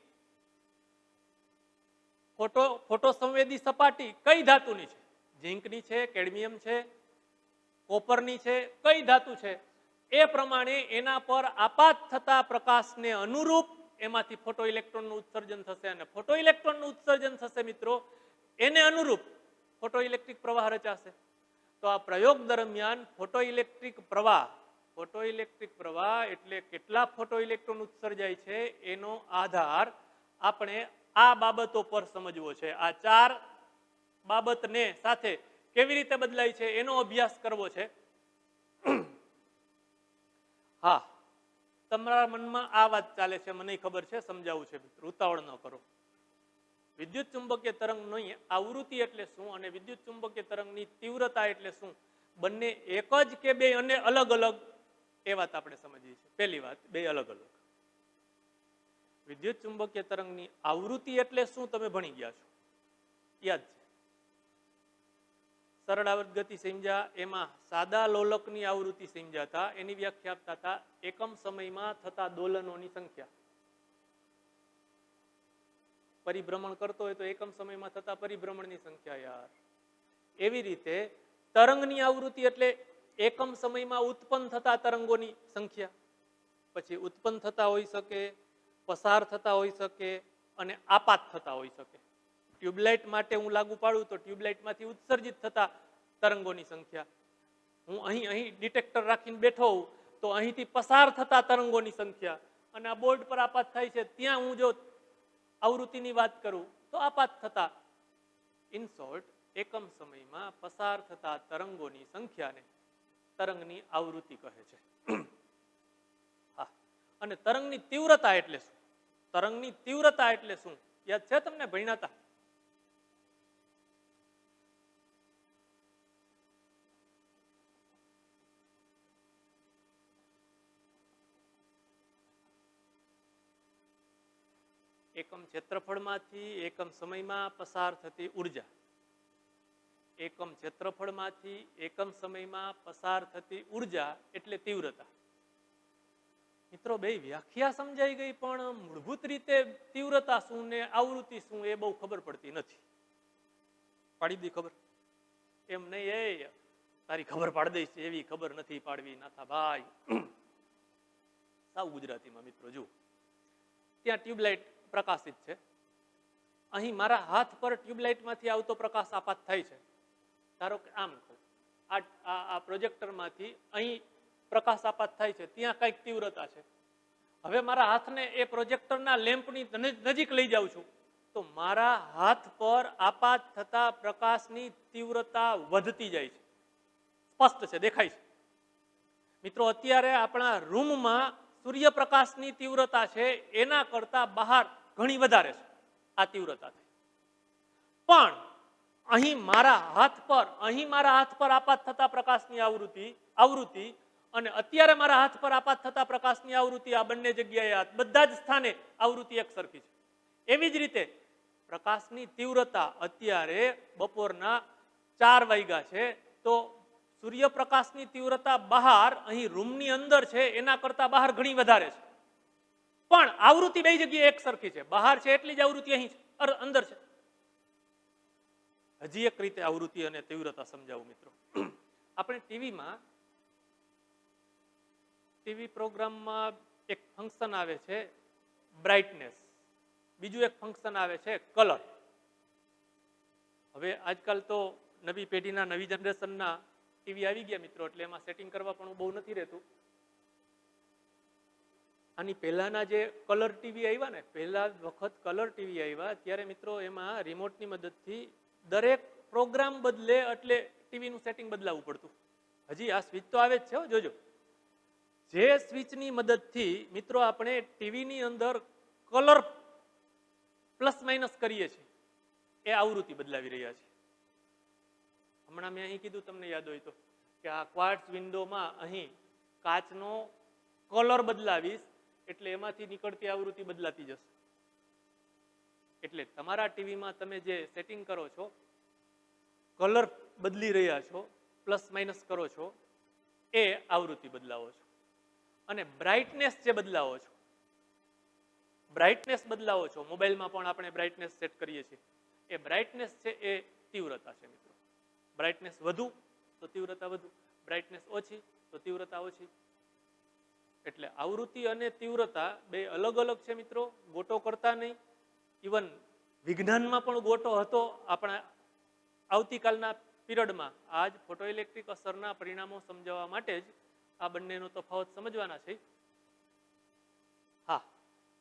ફોટો સંવેદી સપાટી કઈ ધાતુની છે? ઝીંકની છે, કેડમિયમ છે, કોપરની છે, કઈ ધાતુ છે એ પ્રમાણે એના પર આપાત થતા પ્રકાશને અનુરૂપ એમાંથી ફોટો ઇલેક્ટ્રોનનું ઉત્સર્જન થશે. અને ફોટો ઇલેક્ટ્રોનનું ઉત્સર્જન થશે મિત્રો, એને અનુરૂપ ફોટો ઇલેક્ટ્રિક પ્રવાહ રચાશે. તો આ પ્રયોગ દરમિયાન ફોટો ઇલેક્ટ્રિક પ્રવાહ એટલે કેટલા ફોટો ઇલેક્ટ્રોન ઉત્સર્જાય છે એનો આધાર આપણે આ બાબતો પર સમજવો છે. આ 4 બાબતને સાથે કેવી રીતે બદલાય છે એનો અભ્યાસ કરવો છે. હા, તમારા મનમાં આ વાત ચાલે છે, મને ખબર છે, સમજાવું છે મિત્રો, ઉતાવળ ન કરો. વિદ્યુત ચુંબકીય તરંગની આવૃત્તિ એટલે શું અને વિદ્યુત ચુંબકીય તરંગની તીવ્રતા એટલે શું, બંને એક જ કે બે અને અલગ અલગ, એ વાત આપણે સમજીએ છીએ. પહેલી વાત, બે અલગ અલગ. વિદ્યુત ચુંબકીય તરંગની આવૃત્તિ એટલે શું તમે ભણી ગયા છો, યાદ છે? સરળ આવર્ત ગતિ સમજ્યા, એમાં સાદા લોલકની આવૃત્તિ સમજ્યા હતા. એની વ્યાખ્યા આપતા હતા એકમ સમયમાં થતા દોલનોની સંખ્યા. પરિભ્રમણ કરતો હોય તો એકમ સમયમાં થતા પરિભ્રમણની સંખ્યા યાર. એવી રીતે તરંગની આવૃત્તિ એટલે એકમ સમયમાં ઉત્પન્ન થતા તરંગોની સંખ્યા. પછી ઉત્પન્ન થતા હોઈ શકે, પસાર થતા હોઈ શકે અને આપાત થતા હોઈ શકે. ટ્યુબલાઇટ માટે હું લાગુ પાડું તો ટ્યુબલાઇટમાંથી ઉત્સર્જિત થતા તરંગોની સંખ્યા. હું અહીં ડિટેક્ટર રાખીને બેઠો હોઉં તો અહીંથી પસાર થતા તરંગોની સંખ્યા. અને આ બોર્ડ પર આપાત થાય છે ત્યાં હું જો આવૃત્તિની વાત કરું તો આપાત થતા. ઇન શોર્ટ, એકમ સમયમાં પસાર થતા તરંગોની સંખ્યાને તરંગની આવૃત્તિ કહે છે. હા, અને તરંગની તીવ્રતા એટલે શું? તરંગની તીવ્રતા એટલે શું યાદ છે તમને? ભણ્યા હતા. એકમ ક્ષેત્રફળમાંથી એકમ સમયમાં પસાર થતી ઉર્જા. એકમ ક્ષેત્રફળમાંથી એકમ સમયમાં પસાર થતી ઉર્જા એટલે તીવ્રતા. મિત્રો, બે વ્યાખ્યા સમજાઈ ગઈ, પણ મૂળભૂત રીતે તીવ્રતા શું ને આવૃત્તિ શું એ બહુ ખબર પડતી નથી. પાડી દી ખબર? એમ નહીં, એ તારી ખબર પાડી દઈશ એવી ખબર નથી પાડવી નાથા ભાઈ. સાવ ગુજરાતીમાં મિત્રો જુઓ, ત્યાં ટ્યુબલાઇટ પ્રકાશિત છે. અહીં મારા હાથ પર ટ્યુબલાઇટમાંથી આવતો પ્રકાશ આપાત થાય છે. ધારો કે આમ કહું, આ પ્રોજેક્ટરમાંથી અહીં પ્રકાશ આપાત થાય છે, ત્યાં કંઈક તીવ્રતા છે. હવે મારા હાથને એ પ્રોજેક્ટરના લેમ્પની નજીક લઈ જાઉં છું તો મારા હાથ પર આપાત થતા પ્રકાશની તીવ્રતા વધતી જાય છે. સ્પષ્ટ છે, દેખાય છે. મિત્રો, અત્યારે આપણા રૂમમાં સૂર્યપ્રકાશની તીવ્રતા છે એના કરતા બહાર ઘણી વધારે છે આ તીવ્રતા. પણ અહીં મારા હાથ પર આપાત થતા પ્રકાશની આવૃત્તિ અને અત્યારે મારા હાથ પર આપાત થતા પ્રકાશની આવૃત્તિ, આ બંને જગ્યાએ બધા જ સ્થાને આવૃત્તિ એક સરખી છે. એવી જ રીતે પ્રકાશની તીવ્રતા અત્યારે બપોરના 4 વાગ્યા છે તો સૂર્યપ્રકાશની તીવ્રતા બહાર અહીં રૂમની અંદર છે એના કરતા બહાર ઘણી વધારે છે. પણ આવૃત્તિ બે જગ્યાએ એક સરખી છે. બહાર છે એટલી જ આવૃત્તિ અહીં છે, અંદર છે. હજી એક રીતે આવૃત્તિ અને તીવ્રતા સમજાવું મિત્રો. આપણે ટીવી પ્રોગ્રામમાં એક ફંક્શન આવે છે બ્રાઇટનેસ, બીજું એક ફંક્શન આવે છે કલર. હવે આજકાલ તો નવી પેઢીના, નવી જનરેશનના ટીવી આવી ગયા મિત્રો, એટલે એમાં સેટિંગ કરવા પણ બહુ નથી રહેતું. આની પહેલાના જે કલર ટીવી આવ્યા ને, પહેલા વખત કલર ટીવી આવ્યા ત્યારે મિત્રો એમાં રિમોટની મદદથી દરેક પ્રોગ્રામ બદલે એટલે ટીવીનું સેટિંગ બદલાવવું પડતું. હજી આ સ્વિચ તો આવે જ છે, જોજો. જે સ્વિચની મદદથી મિત્રો આપણે ટીવીની અંદર કલર પ્લસ માઇનસ કરીએ છીએ એ આવૃત્તિ બદલાવી રહ્યા છે. હમણાં મેં અહીં કીધું, તમને યાદ હોય તો, કે આ ક્વાર્ટઝ વિન્ડોમાં અહીં કાચનો કલર બદલાવીશ એટલે એમાંથી નીકળતી આવૃત્તિ બદલાતી જશે. એટલે તમારા ટીવીમાં તમે જે સેટિંગ કરો છો, કલર બદલી રહ્યા છો, પ્લસ માઇનસ કરો છો, એ આવૃત્તિ બદલાવો છો. અને બ્રાઇટનેસ જે બદલાવો છો, મોબાઈલમાં પણ આપણે બ્રાઇટનેસ સેટ કરીએ છીએ, એ બ્રાઇટનેસ છે એ તીવ્રતા છે મિત્રો. બ્રાઇટનેસ વધુ તો તીવ્રતા વધુ, બ્રાઇટનેસ ઓછી તો તીવ્રતા ઓછી. એટલે આવૃત્તિ અને તીવ્રતા બે અલગ અલગ છે મિત્રો, ગોટો કરતા નહીં. ઇવન વિજ્ઞાનમાં પણ ગોટો હતો આપણા આવતીકાલના પીરિયડમાં. આજ ફોટો ઇલેક્ટ્રિક અસરના પરિણામો સમજાવવા માટે જ આ બંનેનો તફાવત સમજવાના છે. હા,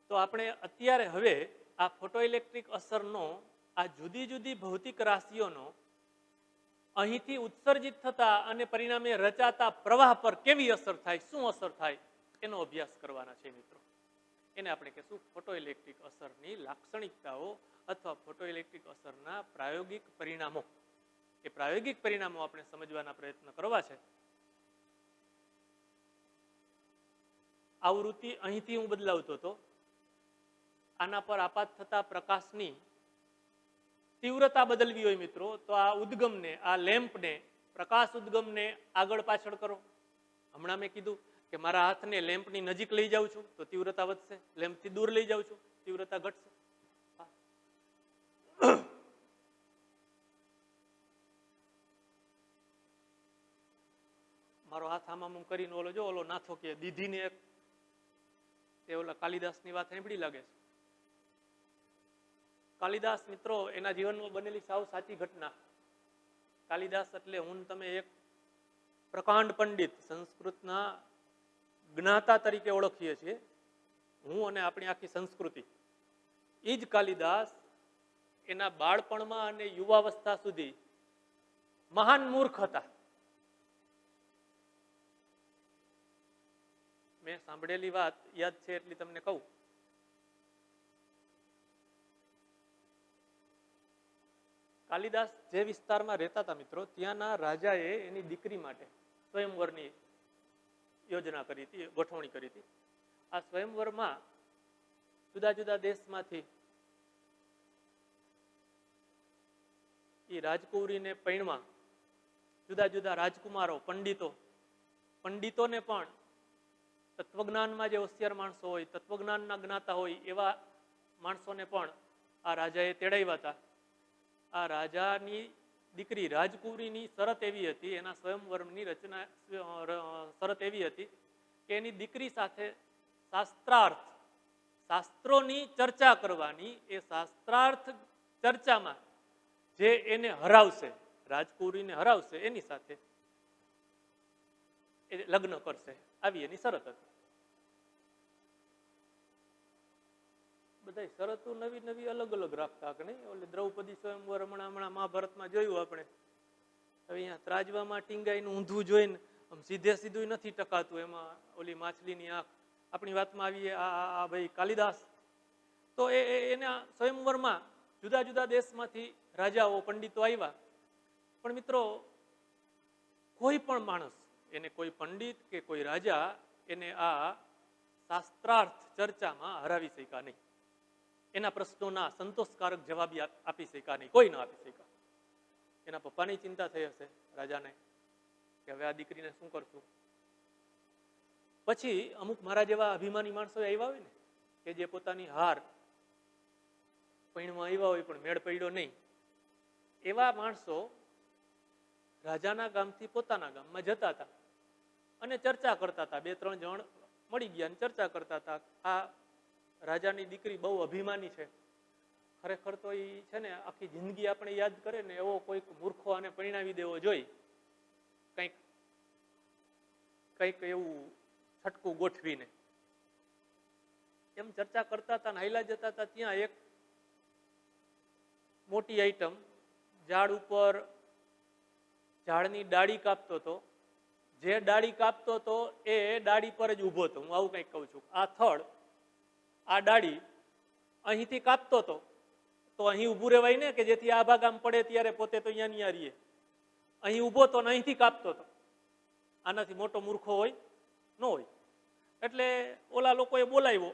તો આપણે અત્યારે હવે આ ફોટો ઇલેક્ટ્રિક અસરનો આ જુદી જુદી ભૌતિક રાશિઓનો અહીંથી ઉત્સર્જિત થતા અને પરિણામે રચાતા પ્રવાહ પર કેવી અસર થાય, શું અસર થાય, એનો અભ્યાસ કરવાના છે મિત્રો. એને આપણે કહેશું ફોટો ઇલેક્ટ્રિક અસરની લાક્ષણિકતાઓ અથવા ફોટો ઇલેક્ટ્રિક અસરના પ્રાયોગિક પરિણામો. એ પ્રાયોગિક પરિણામો આપણે સમજવાના પ્રયત્ન કરવા છે. આવૃત્તિ અહીંથી હું બદલાવતો હતો, આના પર આપાત થતા પ્રકાશની તીવ્રતા બદલવી હોય મિત્રો, તો આ ઉદ્ગમને, આ લેમ્પને, પ્રકાશ ઉદ્ગમને આગળ પાછળ કરો. હમણાં મેં કીધું કે મારા હાથને લેમ્પની નજીક લઈ જાઉં છું તો તીવ્રતા વધશે, લેમ્પથી દૂર લઈ જાઉં છું તીવ્રતા ઘટશે. મારો હાથ આમાં કરીને ઓલો જો ઓલો નાથો કે દીધીને એક, એ ઓલા કાલિદાસની વાત સાંભળી લાગે છે. કાલિદાસ મિત્રો, એના જીવનમાં બનેલી સાવ સાચી ઘટના. કાલિદાસ એટલે હું તમે એક પ્રકાંડ પંડિત, સંસ્કૃતના જ્ઞાતા તરીકે ઓળખીએ છીએ, હું અને આપણી આખી સંસ્કૃતિ. એ જ કાલિદાસ એના બાળપણમાં અને યુવાવસ્થા સુધી મહાન મૂર્ખ હતા. મેં સાંભળેલી વાત યાદ છે એટલી તમને કહું. કાલિદાસ જે વિસ્તારમાં રહેતા હતા મિત્રો, ત્યાંના રાજાએ એની દીકરી માટે સ્વયંવરની યોજના કરી હતી, ગોઠવણી કરી હતી. આ સ્વયંવરમાં જુદા જુદા દેશમાંથી એ રાજકુંવરીને પૈણમાં જુદા જુદા રાજકુમારો, પંડિતોને પણ, તત્વજ્ઞાનમાં જે હોશિયાર માણસો હોય, તત્વજ્ઞાનના જ્ઞાતા હોય, એવા માણસોને પણ આ રાજાએ તેડાવ્યા હતા. આ રાજાની દીકરી રાજકુંવરીની શરત એવી હતી, એના સ્વયંવરની રચના શરત એવી હતી કે એની દીકરી સાથે શાસ્ત્રોની ચર્ચા કરવાની. એ શાસ્ત્રાર્થ ચર્ચામાં જે એને હરાવશે, રાજકુંવરીને હરાવશે, એની સાથે એ લગ્ન કરશે, આવી એની શરત હતી. બધા શરતો નવી નવી અલગ અલગ રાખતા કે નહીં. ઓલે દ્રૌપદી સ્વયંવર હમણાં મહાભારતમાં જોયું આપણે. હવે અહીંયા ત્રાજવામાં ટીંગાઈનું ઊંધું જોઈને આમ સીધે સીધું નથી ટકાતું. એમાં ઓલી માછલીની આંખ. આપણી વાતમાં આવીએ આ ભાઈ કાલિદાસ, તો એના સ્વયંવરમાં જુદા જુદા દેશમાંથી રાજાઓ, પંડિતો આવ્યા. પણ મિત્રો, કોઈ પણ માણસ, એને કોઈ પંડિત કે કોઈ રાજા એને આ શાસ્ત્રાર્થ ચર્ચામાં હરાવી શક્યા નહીં. એના પ્રશ્નોના સંતોષકારક જવાબ આપી શક્યા નહીં, કોઈ ના આપી શક્યા. એના પપ્પાની ચિંતા થઈ હશે રાજાને કે હવે આ દીકરીને શું કરશું. પછી અમુક મારા જેવા અભિમાની માણસો આવ્યા હોય ને, કે જે પોતાની હાર પૈણમાં આવ્યા હોય પણ મેળ પડ્યો નહીં, એવા માણસો રાજાના ગામથી પોતાના ગામમાં જતા હતા અને ચર્ચા કરતા હતા. 2-3 જણ મળી ગયા અને ચર્ચા કરતા હતા. આ રાજાની દીકરી બહુ અભિમાની છે, ખરેખર તો એ છે ને આખી જિંદગી આપણે યાદ કરે ને એવો કોઈક મૂર્ખો આને પરિણાવી દેવો જોઈ, કંઈક એવું છટકું ગોઠવીને એમ ચર્ચા કરતા હતા. હાઈલા જતા હતા, ત્યાં એક મોટી આઈટમ ઝાડ ઉપર ઝાડની ડાળી કાપતો હતો, જે ડાળી કાપતો હતો એ ડાળી પર જ ઊભો હતો. હું આવું કંઈક કહું છું. આ થડ, આ ડાળી અહીંથી કાપતો હતો તો અહીં ઊભું રહેવાય ને, કે જેથી આ ભાગ આમ પડે ત્યારે પોતે તો અહીંયા ની રહીએ. અહીં ઊભો તો અહીંથી કાપતો હતો. આનાથી મોટો મૂર્ખો હોય ન હોય. એટલે ઓલા લોકોએ બોલાવ્યો,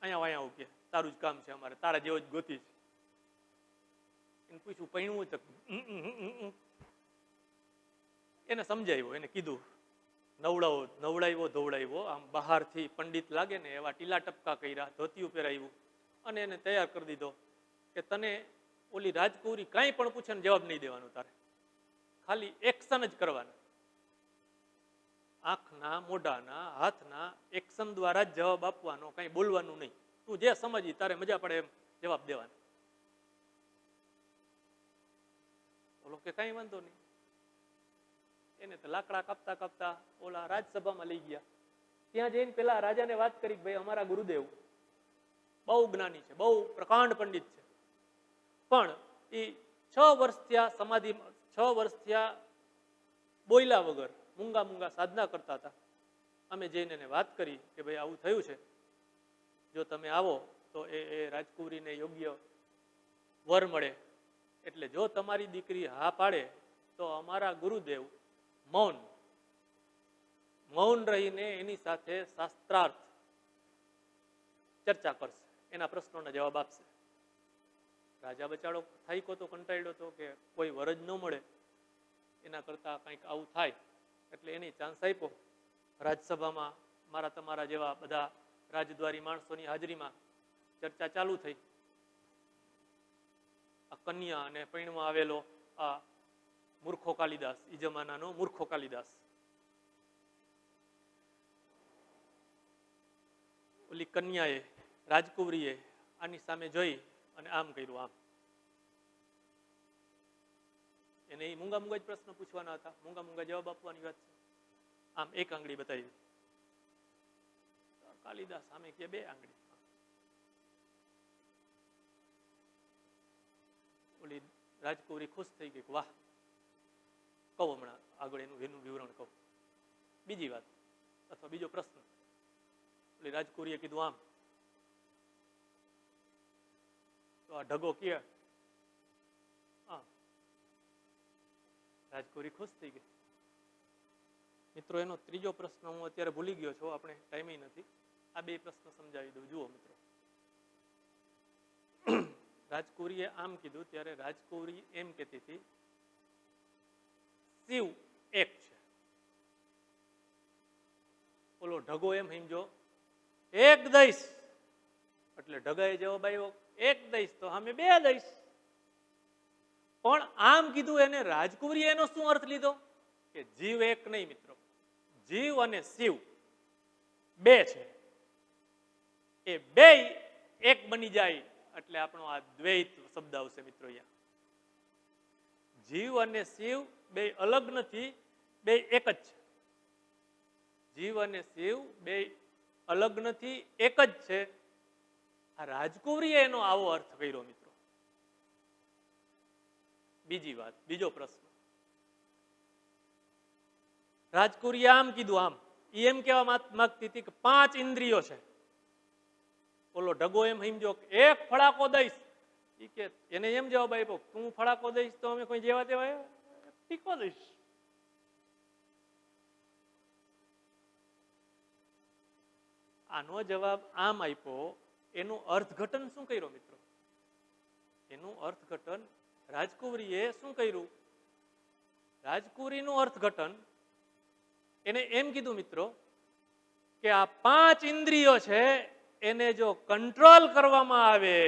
અહીંયા વાયા આવું કે તારું જ કામ છે, અમારે તારા જેવો જ ગોતી છે. એને પૂછ્યું પૈણું તો એને સમજાવ્યો, એને કીધું નવડાવ્યો ધોવડાવ્યો, આમ બહારથી પંડિત લાગે ને એવા ટીલા ટપકા કર્યા, ધોતિયું પહેરાવ્યું અને એને તૈયાર કરી દીધો કે તને ઓલી રાજકુંવરી કાંઈ પણ પૂછે ને જવાબ નહીં દેવાનો, તારે ખાલી એક્શન જ કરવાના. આંખના, મોઢાના, હાથના એક્શન દ્વારા જ જવાબ આપવાનો, કાંઈ બોલવાનું નહીં. તું જે સમજી તારે મજા પડે એમ જવાબ દેવાનો. બોલો કે કાંઈ વાંધો નહીં. એને તો લાકડા કાપતા કાપતા ઓલા રાજસભામાં લઈ ગયા. ત્યાં જઈને પેલા રાજાને વાત કરી, ભાઈ અમારા ગુરુદેવ બહુ જ્ઞાની છે, બહુ પ્રકાંડ પંડિત છે, પણ એ 6 વર્ષ થયા સમાધિ, 6 વર્ષ થયા બોયલા વગર મૂંગા મૂંગા સાધના કરતા હતા. અમે જઈને એને વાત કરી કે ભાઈ આવું થયું છે, જો તમે આવો તો એ રાજકુંવરીને યોગ્ય વર મળે. એટલે જો તમારી દીકરી હા પાડે તો અમારા ગુરુદેવ મૌન રહીને એની સાથે શાસ્ત્રાર્થ ચર્ચા કરશે, એના પ્રશ્નોના જવાબ આપશે. રાજા બચાડો થાયકો તો કંટાળ્યો હતો કે કોઈ વર જ ન મળે, એના કરતા કંઈક આવું થાય. એટલે એની ચાન્સ આપ્યો. રાજસભામાં મારા તમારા જેવા બધા રાજદ્વારી માણસોની હાજરીમાં ચર્ચા ચાલુ થઈ. આ કન્યા અને પૈણમાં આવેલો આ મૂર્ખો કાલિદાસ, ઈ જમાનાનો મૂર્ખો કાલિદાસ, ઓલી કન્યાએ, રાજકુંવરીએ આની સામે જોઈ અને આમ કર્યું, આમ. એને એ મૂંગા મૂંગા જ પ્રશ્ન પૂછવાના હતા, મૂંગા મૂંગા જવાબ આપવાની વાત છે. આમ એક આંગળી બતાવી. કાલિદાસ સામે કે 2 આંગળી. ઓલી રાજકુંવરી ખુશ થઈ ગઈ, વાહ, કહું હમણાં આગળ એનું વિવરણ કહું. બીજી વાત અથવા બીજો પ્રશ્ન. ઓલી રાજકુંવરીએ કીધું આમ, તો આ ઢગો કે હા. રાજકુંવરી ખુશ થઈ ગઈ. મિત્રો એનો ત્રીજો પ્રશ્ન હું અત્યારે ભૂલી ગયો છું, આપણે ટાઈમ નથી. આ 2 પ્રશ્ન સમજાવી દઉં. જુઓ મિત્રો, રાજકુંવરીએ આમ કીધું ત્યારે રાજકુંવરી એમ કહેતી હતી શિવ એક છે. ઓલો ઢગો એમ સમજો એક દઈશ, એટલે ઢગાએ જવાબ આવ્યો એક દઈશ તો અમે 2 દઈશ. પણ આમ કીધું એને રાજકુંવરીએ એનો શું અર્થ લીધો કે જીવ એક નહીં મિત્રો, જીવ અને શિવ 2 છે. એ 2 એક બની જાય એટલે આપણો આ દ્વૈત શબ્દ આવશે મિત્રો. અહીંયા જીવ અને શિવ 2 અલગ નથી, 2 એક જ છે. જીવ અને શિવ 2 અલગ નથી, એક જ છે. આ રાજકુંવરીએ એનો આવો અર્થ કર્યો મિત્રો. બીજી વાત, બીજો પ્રશ્ન. રાજકુંવરીએ આમ કીધું, આમ એમ કહેવા માંગતી હતી કે 5 ઇન્દ્રિયો છે. ઓલો ઢગો એમ સમજો એક ફડાકો દઈશ, ઈ કે એને એમ જવાબ આપ્યો તું ફડાકો દઈશ તો અમે કોઈ જેવા તેવા ટીકો દઈશ. આનો જવાબ આમ આપ્યો. એનું અર્થઘટન શું કર્યો મિત્રો? એનું અર્થઘટન રાજકુંવરીએ શું કર્યું? રાજકુંવરીનું અર્થઘટન એને એમ કીધું મિત્રો કે આ 5 ઇન્દ્રિયો છે એને જો કંટ્રોલ કરવામાં આવે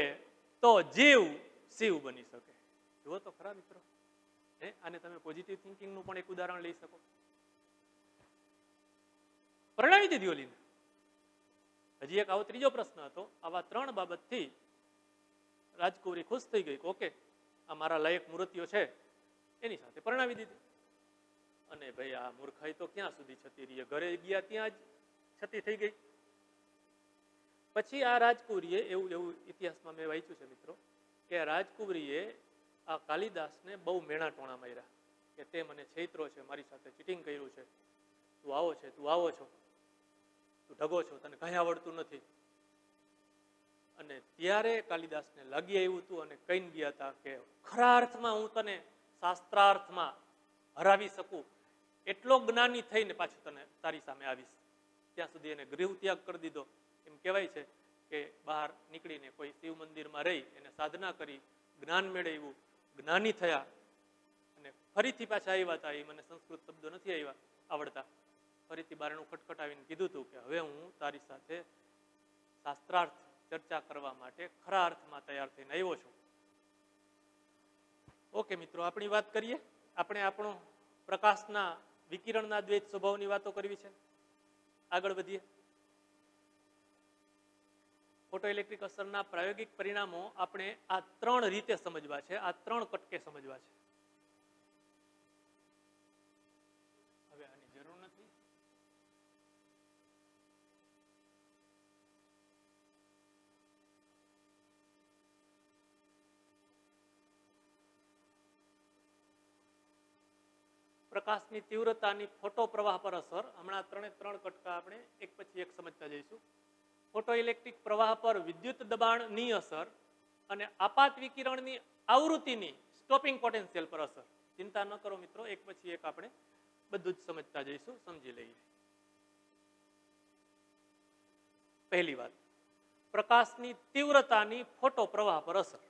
તો જીવ શિવ બની શકે. જુઓ તો ખરા મિત્રો, આને તમે પોઝિટિવ થિંકિંગનું પણ એક ઉદાહરણ લઈ શકો. પરણાવી દીધી ઓલીને. હજી એક આવો ત્રીજો પ્રશ્ન હતો. આવા 3 બાબતથી રાજકુંવરી ખુશ થઈ ગઈ કે ઓકે આ મારા લાયક મૂર્તિઓ છે, એની સાથે પરણાવી દીધી. અને ભાઈ આ મૂર્ખાઈ તો ક્યાં સુધી છતી રહી, ઘરે ગયા ત્યાં જ છતી થઈ ગઈ. પછી આ રાજકુંવરીએ એવું ઇતિહાસમાં મેં વાંચ્યું છે મિત્રો કે રાજકુંવરીએ આ કાલિદાસને બહુ મેણા ટોણા માર્યા કે તે મને છેતરો છે, મારી સાથે ચીટિંગ કર્યું છે, તું આવો છે, તું આવો છો, તું ઢગો છો, તને કંઈ આવડતું નથી. અને ત્યારે કાલિદાસને લાગી આવ્યું હતું અને કહીને ગયા હતા કે ખરા અર્થમાં હું તને શાસ્ત્રાર્થમાં હરાવી શકું એટલો જ્ઞાની થઈને પાછું તને તારી સામે આવીશ. ત્યાં સુધી એને ગૃહ ત્યાગ કરી દીધો. એમ કહેવાય છે કે બહાર નીકળીને કોઈ શિવ મંદિરમાં રહી એને સાધના કરી, જ્ઞાન મેળવ્યું, જ્ઞાની થયા અને ફરીથી પાછા આવ્યા હતા. એ મને સંસ્કૃત શબ્દો નથી આવડતા. ફરીથી બારણું ખટખટાવીને કીધું હતું કે હવે હું તારી સાથે શાસ્ત્રાર્થ ચર્ચા કરવા માટે ખરા અર્થમાં તૈયાર થઈને આવ્યો છું. ઓકે મિત્રો, આપણી વાત કરીએ. આપણે આપણો પ્રકાશના વિકિરણના દ્વૈત સ્વભાવની વાતો કરવી છે. આગળ વધીએ. ફોટો ઇલેક્ટ્રિક અસરના પ્રાયોગિક પરિણામો આપણે આ 3 રીતે સમજવા છે, આ 3 કટકે સમજવા છે. હવે આની જરૂર નથી. પ્રકાશની તીવ્રતાની ફોટો પ્રવાહ પર અસર. હમણાં 3 કટકા આપણે એક પછી એક સમજતા જઈશું. ફોટો ઇલેક્ટ્રિક પ્રવાહ પર વિદ્યુત દબાણની અસર અને આપાત વિકિરણની આવૃત્તિની સ્ટોપિંગ પોટેન્શિયલ પર અસર. ચિંતા ન કરો મિત્રો, એક પછી એક આપણે બધું જ સમજતા જઈશું, સમજી લઈએ. પહેલી વાત, પ્રકાશની તીવ્રતાની ફોટો પ્રવાહ પર અસર.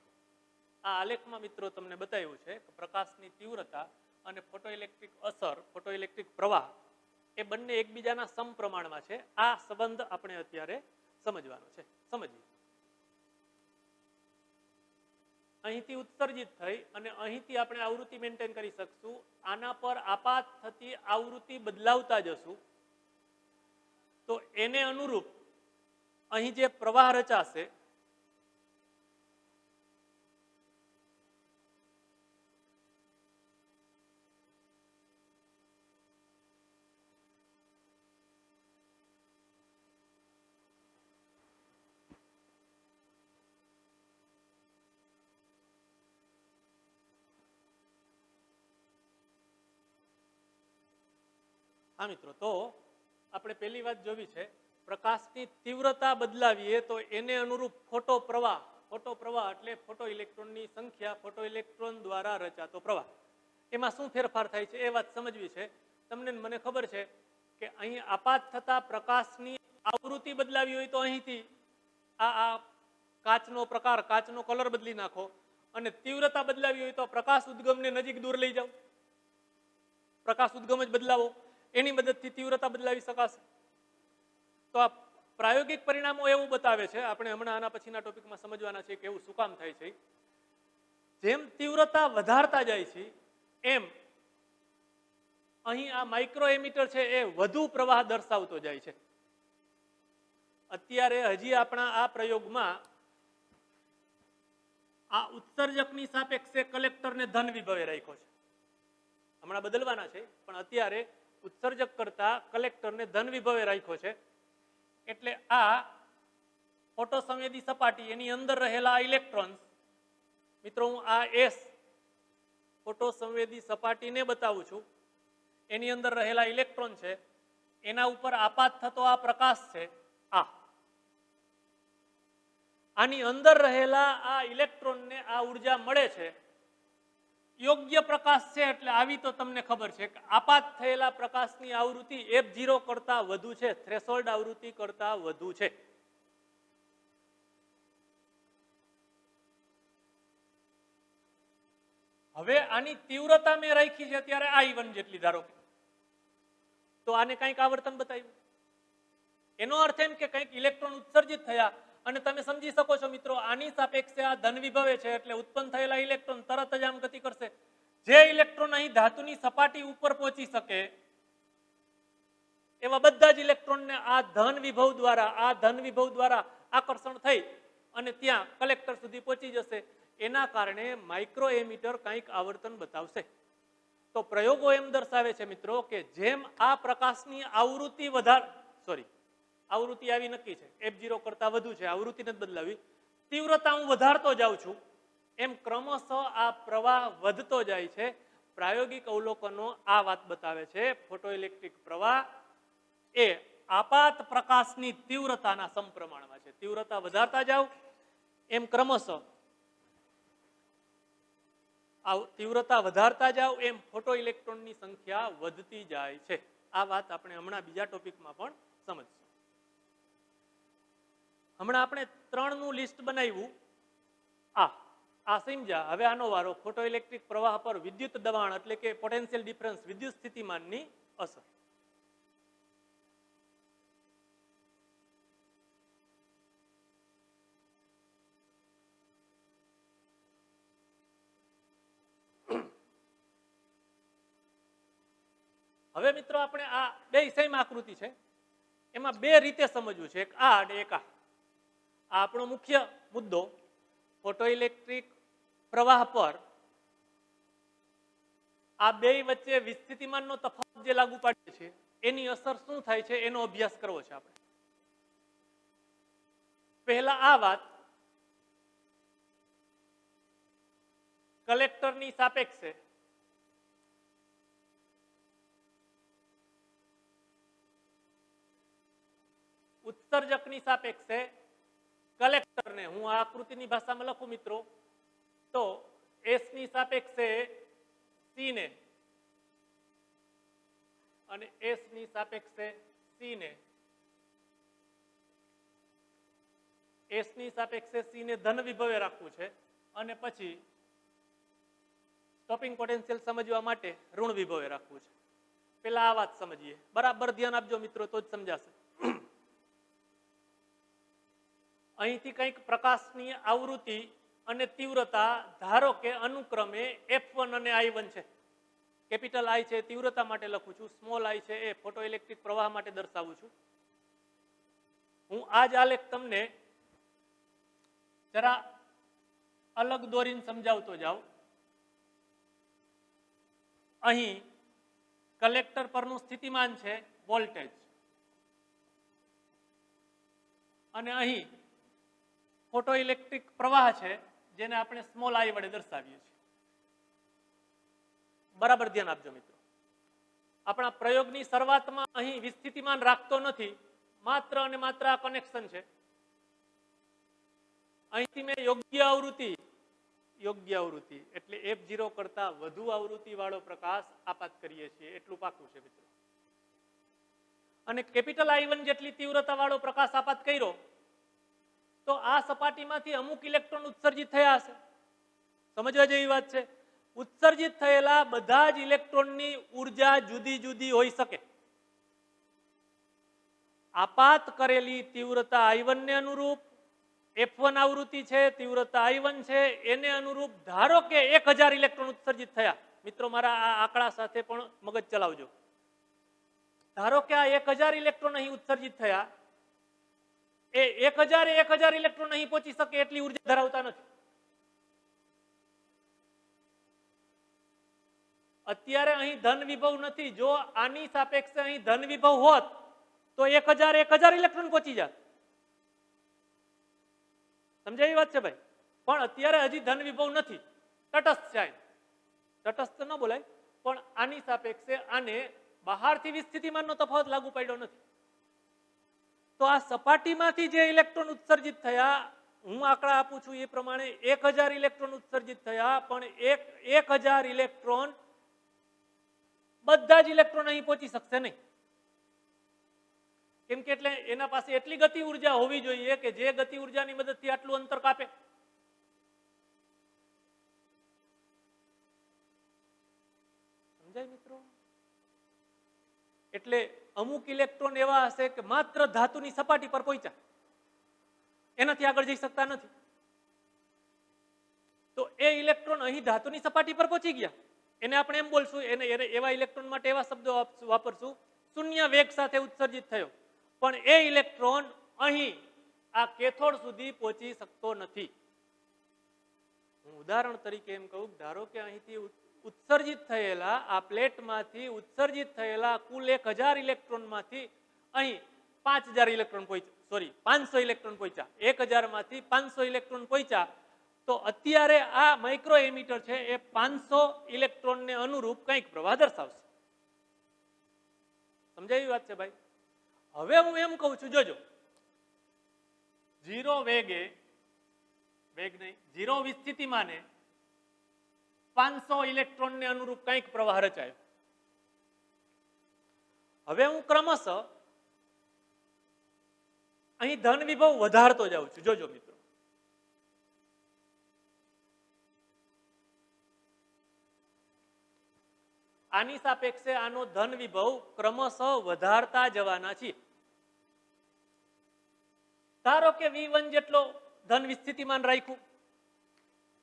આ આલેખમાં મિત્રો તમને બતાવ્યું છે કે પ્રકાશની તીવ્રતા અને ફોટો ઇલેક્ટ્રિક અસર, ફોટો ઇલેક્ટ્રિક પ્રવાહ એ બંને એકબીજાના સમપ્રમાણમાં છે. આ સંબંધ આપણે અત્યારે સમજવાનો છે. સમજીએ. અહીંથી ઉત્સર્જિત થઈ અને અહીંથી આપણે આવૃત્તિ મેન્ટેન કરી શકશું. આના પર આપાત થતી આવૃત્તિ બદલાવતા જશું તો એને અનુરૂપ અહીં જે પ્રવાહ રચાશે હા મિત્રો, તો આપણે પહેલી વાત જોવી છે, પ્રકાશની તીવ્રતા બદલાવીએ તો એને અનુરૂપ ફોટો પ્રવાહ. ફોટો પ્રવાહ એટલે ફોટો ઇલેક્ટ્રોનની સંખ્યા, ફોટો ઇલેક્ટ્રોન દ્વારા રચાતો પ્રવાહ. એમાં શું ફેરફાર થાય છે એ વાત સમજવી છે. તમને મને ખબર છે કે અહીં આપાત થતા પ્રકાશની આવૃત્તિ બદલાવી હોય તો અહીંથી આ કાચનો પ્રકાર, કાચનો કલર બદલી નાખો, અને તીવ્રતા બદલાવી હોય તો પ્રકાશ ઉદ્ગમને નજીક દૂર લઈ જાઓ, પ્રકાશ ઉદ્ગમ જ બદલાવો, એની મદદથી તીવ્રતા બદલાવી શકાશે. તો આ પ્રાયોગિક પરિણામો એવું બતાવે છે, આપણે હમણાં આના પછીના ટોપિકમાં સમજવાના છે કે એવું શું કામ થાય છે. જેમ તીવ્રતા વધારતા જાય છે એમ અહીં આ માઇક્રો એમીટર છે એ વધુ પ્રવાહ દર્શાવતો જાય છે. અત્યારે હજી આપણા આ પ્રયોગમાં આ ઉત્સર્જકની સાપેક્ષે કલેક્ટરને ધન વિભવે રાખ્યો છે. હમણાં બદલવાના છે, પણ અત્યારે ઉત્સર્જક કરતા કલેક્ટરને ધન વિભવે રાખ્યો છે. એટલે આ ફોટો સંવેદી સપાટી, એની અંદર રહેલા ઇલેક્ટ્રોન્સ, મિત્રો હું આ એસ ફોટો સંવેદી સપાટીને બતાવું છું, એની અંદર રહેલા ઇલેક્ટ્રોન છે, એના ઉપર આપાત થતો આ પ્રકાશ છે. આની અંદર રહેલા આ ઇલેક્ટ્રોનને આ ઉર્જા મળે છે. યોગ્ય પ્રકાશ છે એટલે આવી તો તમને ખબર છે કે આપાત થયેલા પ્રકાશની આવૃત્તિ F0 કરતા વધુ છે, થ્રેશોલ્ડ આવૃત્તિ કરતા વધુ છે. હવે આની તીવ્રતા મેં રાખી છે અત્યારે I1 જેટલી, ધારો કે, તો આને કંઈક આવર્તન બતાવ્યું. એનો અર્થ એમ કે કંઈક ઇલેક્ટ્રોન ઉત્સર્જિત થયા અને તમે સમજી શકો છો મિત્રો, આની સાપેક્ષે આ ધન વિભવે છે એટલે ઉત્પન્ન થયેલા ઇલેક્ટ્રોન તરત જ આમ ગતિ કરશે. જે ઇલેક્ટ્રોન અહીં ધાતુની સપાટી ઉપર પહોંચી શકે એવા બધા જ ઇલેક્ટ્રોનને આ ધન વિભવ દ્વારા આકર્ષણ થઈ અને ત્યાં કલેક્ટર સુધી પહોંચી જશે. એના કારણે માઇક્રો એમીટર કંઈક આવર્તન બતાવશે. તો પ્રયોગો એમ દર્શાવે છે મિત્રો કે જેમ આ પ્રકાશની આવૃત્તિ આવૃત્તિ આવી નક્કી છે, F0 કરતા વધુ છે, આવૃત્તિ નથી બદલાવી, તીવ્રતા હું વધારતો જાઉં છું, એમ ક્રમશઃ આ પ્રવાહ વધતો જાય છે. પ્રાયોગિક અવલોકનો આ વાત બતાવે છે. ફોટો ઇલેક્ટ્રિક પ્રવાહ એ આપાત પ્રકાશની તીવ્રતાના સમપ્રમાણમાં છે. તીવ્રતા વધારતા જાવ એમ ક્રમશઃ તીવ્રતા વધારતા જાવ એમ ફોટો ઇલેક્ટ્રોનની સંખ્યા વધતી જાય છે. આ વાત આપણે હમણાં બીજા ટોપિકમાં પણ સમજશું. હમણાં આપણે 3 નું લિસ્ટ બનાવ્યું. આ સમજ્યા. હવે આનો વારો ફોટો ઇલેક્ટ્રિક પ્રવાહ પર વિદ્યુત દબાણ એટલે કે પોટેન્શિયલ ડિફરન્સ વિદ્યુત સ્થિતિમાનની અસર. હવે મિત્રો આપણે આ બે સેમ આકૃતિ છે એમાં બે રીતે સમજવું છે, એક આ અને એક આ. આપણો મુખ્ય મુદ્દો ફોટો ઇલેક્ટ્રિક પ્રવાહ પર આ બે વચ્ચે વિસ્થિતિમાનનો તફાવત જે લાગુ પાડીએ છીએ એની અસર શું થાય છે એનો અભ્યાસ કરવો છે આપણે. પહેલા આ વાત કલેક્ટરની સાપેક્ષે ઉત્સર્જકની સાપેક્ષે કલેક્ટરને હું આ આકૃતિની ભાષામાં લખું મિત્રો તો એસ ની સાપેક્ષે સી ને અને એસ ની સાપેક્ષે સી ને એસ ની સાપેક્ષે સી ને ધન વિભવે રાખવું છે અને પછી સ્ટોપિંગ પોટેન્શિયલ સમજવા માટે ઋણ વિભવે રાખવું છે. પેલા આ વાત સમજીએ. બરાબર ધ્યાન આપજો મિત્રો તો જ સમજાશે. અહીંથી કંઈક પ્રકાશની આવૃત્તિ અને તીવ્રતા ધારો કે અનુક્રમે F1 અને I1 છે. કેપિટલ I છે તીવ્રતા માટે લખું છું, સ્મોલ I છે એ ફોટો ઇલેક્ટ્રિક પ્રવાહ માટે દર્શાવું છું. હું આ જ આલેખ તમને જરા અલગ દોરીને સમજાવતો જાઉં. અહીં કલેક્ટર પરનું સ્થિતિમાન છે વોલ્ટેજ અને અહીં ફોટો ઇલેક્ટ્રિક પ્રવાહ છે જેને આપણે સ્મોલ I વડે દર્શાવીએ છીએ. બરાબર ધ્યાન આપજો મિત્રો. આપણા પ્રયોગની શરૂઆતમાં અહીં વિસ્થિતિમાન રાખતો નથી, માત્ર અને માત્ર આ કનેક્શન છે. અહીંથી મેં યોગ્ય આવૃત્તિ એટલે F0 કરતા વધુ આવૃત્તિ વાળો પ્રકાશ આપાત કરીએ છીએ એટલું પાકું છે મિત્રો. અને કેપિટલ I1 જેટલી તીવ્રતા વાળો પ્રકાશ આપાત કર્યો તો આ સપાટીમાંથી અમુક ઇલેક્ટ્રોન ઉત્સર્જિત થયા હશે. સમજવા જેવી વાત છે. ઉત્સર્જિત થયેલા બધા જ ઇલેક્ટ્રોનની ઉર્જા જુદી જુદી હોઈ શકે. આપાત કરેલી તીવ્રતા I1 ને અનુરૂપ F1 આવૃત્તિ છે, તીવ્રતા I1 છે, એને અનુરૂપ ધારો કે 1000 ઇલેક્ટ્રોન ઉત્સર્જિત થયા. મિત્રો મારા આ આંકડા સાથે પણ મગજ ચલાવજો. ધારો કે આ 1000 ઇલેક્ટ્રોન અહીં ઉત્સર્જિત થયા. એ 1000 ઇલેક્ટ્રોન અહીં પહોંચી શકે એટલી ઉર્જા ધરાવતા નથી. અત્યારે અહીં ધન વિભવ નથી. જો આની સાપેક્ષે અહીં ધન વિભવ હોત તો 1000 ઇલેક્ટ્રોન પહોંચી જાત. સમજાય વાત છે ભાઈ? પણ અત્યારે હજી ધન વિભવ નથી, તટસ્થ છે. તટસ્થ ન બોલાય પણ આની સાપેક્ષે આને બહારથી વિસ્થિતિમાનનો તફાવત લાગુ પડ્યો નથી. તો આ સપાટીમાંથી જે ઇલેક્ટ્રોન ઉત્સર્જિત થયા, હું આંકડા આપું છું એ પ્રમાણે 1000 ઇલેક્ટ્રોન ઉત્સર્જિત થયા, પણ 1000 ઇલેક્ટ્રોન બધા જ ઇલેક્ટ્રોન અહીં પહોંચી શકશે નહીં. કેમ કે એટલે એના પાસે એટલી ગતિ ઉર્જા હોવી જોઈએ કે જે ગતિ ઉર્જાની મદદથી આટલું અંતર કાપે. સમજાય મિત્રો? એટલે અમુક ઇલેક્ટ્રોન એવા હશે કે માત્ર ધાતુની સપાટી પર પહોંચ્યા, એનાથી આગળ જઈ શકતા નથી. તો એ ઇલેક્ટ્રોન અહીં ધાતુની સપાટી પર પહોંચી ગયા, એને આપણે એમ બોલશું, એને એવા ઇલેક્ટ્રોન માટે એવા શબ્દો વાપરશું, શૂન્ય વેગ સાથે ઉત્સર્જિત થયો. પણ એ ઇલેક્ટ્રોન અહીં આ કેથોડ સુધી પહોંચી શકતો નથી. હું ઉદાહરણ તરીકે એમ કહું, ધારો કે અહીંથી ઉત્સર્જિત થયેલા આ પ્લેટમાંથી ઉત્સર્જિત થયેલા કુલ 1000 ઇલેક્ટ્રોનમાંથી અહીં 5000 ઇલેક્ટ્રોન પહોંચ્યા, સોરી 500 ઇલેક્ટ્રોન પહોંચ્યા. 1000 માંથી 500 ઇલેક્ટ્રોન પહોંચ્યા. તો અત્યારે આ માઇક્રો એમિટર છે એ 500 ઇલેક્ટ્રોનને અનુરૂપ કંઈક પ્રવાહ દર્શાવશે. સમજાવી વાત છે ભાઈ? હવે હું એમ કહું છું, જોજો, 0 વેગે, વેગ નહીં, 0 વિસ્થિતિમાને 500 ઇલેક્ટ્રોનને અનુરૂપ કંઈક પ્રવાહ રચાયો. હવે હું ક્રમશઃ અહીં ધન વિભવ વધારતો જાઉં છું. જોજો મિત્રો, આની સાપેક્ષે આનો ધન વિભવ ક્રમશઃ વધારતા જવાના છીએ. ધારો કે V1 જેટલો ધન વિસ્થિતિમાન રાખ્યું.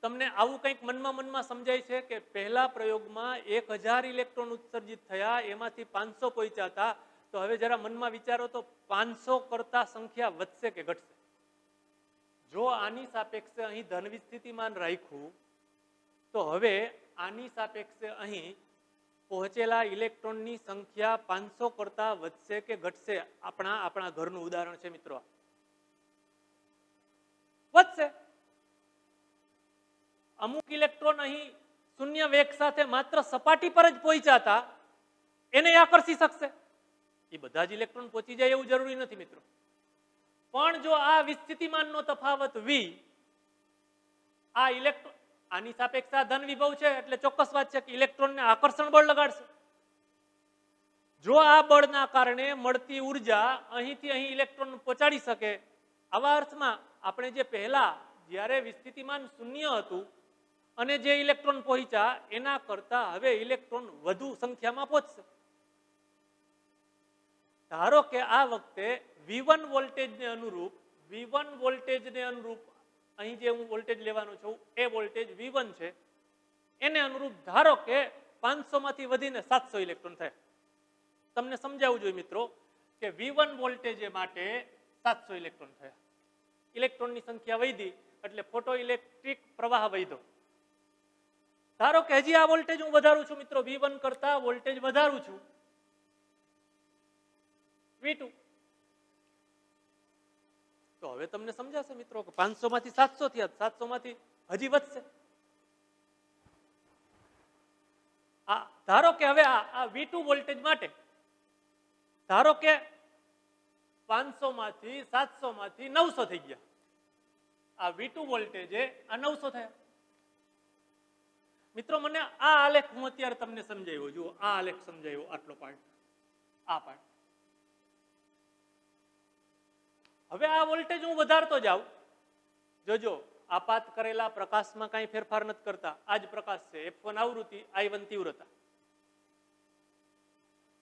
તમને આવું કંઈક મનમાં સમજાય છે કે પહેલા પ્રયોગમાં 1000 ઇલેક્ટ્રોન ઉત્સર્જિત થયા, એમાંથી 500 પહોંચ્યા હતા. તો હવે જરા મનમાં વિચારો તો 500 કરતા સંખ્યા વધશે કે ઘટશે? જો આની સાપેક્ષે અહીં ધન વિસ્થિતિમાન રાખ્યું તો હવે આની સાપેક્ષે અહીં પહોંચેલા ઇલેક્ટ્રોનની સંખ્યા 500 કરતા વધશે કે ઘટશે? આપણા ઘરનું ઉદાહરણ છે મિત્રો, વધશે. અમુક ઇલેક્ટ્રોન અહીં શૂન્ય વેગ સાથે માત્ર સપાટી પર જ પહોંચ્યા હતા, એને આકર્ષી શકશે? એ બધા જ ઇલેક્ટ્રોન પહોંચી જાય એવું જરૂરી નથી મિત્રો. પણ જો આ વિસ્થિતિમાનનો તફાવત V, આ ઇલેક્ટ્રોન આની સાપેક્ષે ધન વિભવ છે એટલે ચોક્કસ વાત છે કે ઇલેક્ટ્રોનને આકર્ષણ બળ લગાડશે. જો આ બળના કારણે મળતી ઉર્જા અહીંથી અહીં ઇલેક્ટ્રોન પહોંચાડી શકે, આવા અર્થમાં આપણે જે પહેલા જ્યારે વિસ્થિતિમાન શૂન્ય હતું અને જે ઇલેક્ટ્રોન પહોંચ્યા એના કરતા હવે ઇલેક્ટ્રોન વધુ સંખ્યામાં પહોંચશે. ધારો કે આ વખતે V1 વોલ્ટેજને અનુરૂપ અહીં જે હું વોલ્ટેજ લેવાનો છું એ વોલ્ટેજ V1 છે, એને અનુરૂપ ધારો કે 500 માંથી વધીને 700 ઇલેક્ટ્રોન થાય. તમને સમજાવવું જોઈએ મિત્રો કે V1 વોલ્ટેજ માટે 700 ઇલેક્ટ્રોન થયા. ઇલેક્ટ્રોનની સંખ્યા વધી એટલે ફોટો ઇલેક્ટ્રિક પ્રવાહ વધ્યો. ધારો કે હજી આ વોલ્ટેજ હું વધારું છું મિત્રો, V1 કરતા વોલ્ટેજ વધારું છું, V2. તો હવે તમને સમજાશે મિત્રો કે 500 માંથી 700 થયા, 700 માંથી હજી વધશે. ધારો કે હવે આ V2 વોલ્ટેજ માટે ધારો કે 500 માંથી 700 માંથી 900 થઈ ગયા. આ V2 વોલ્ટેજ આ 900 થયા. મિત્રો મને આ આલેખ હું અત્યારે તમને સમજાવ્યો, જુઓ આ આલેખ સમજાવ્યો, આટલો પાર્ટ, આ પાર્ટ. હવે આ વોલ્ટેજ હું વધારતો જાઉં, જોજો આપાત કરેલા પ્રકાશમાં કઈ ફેરફાર નથી કરતા, આ જ પ્રકાશ છે, F1 આવૃત્તિ, I1 તીવ્રતા.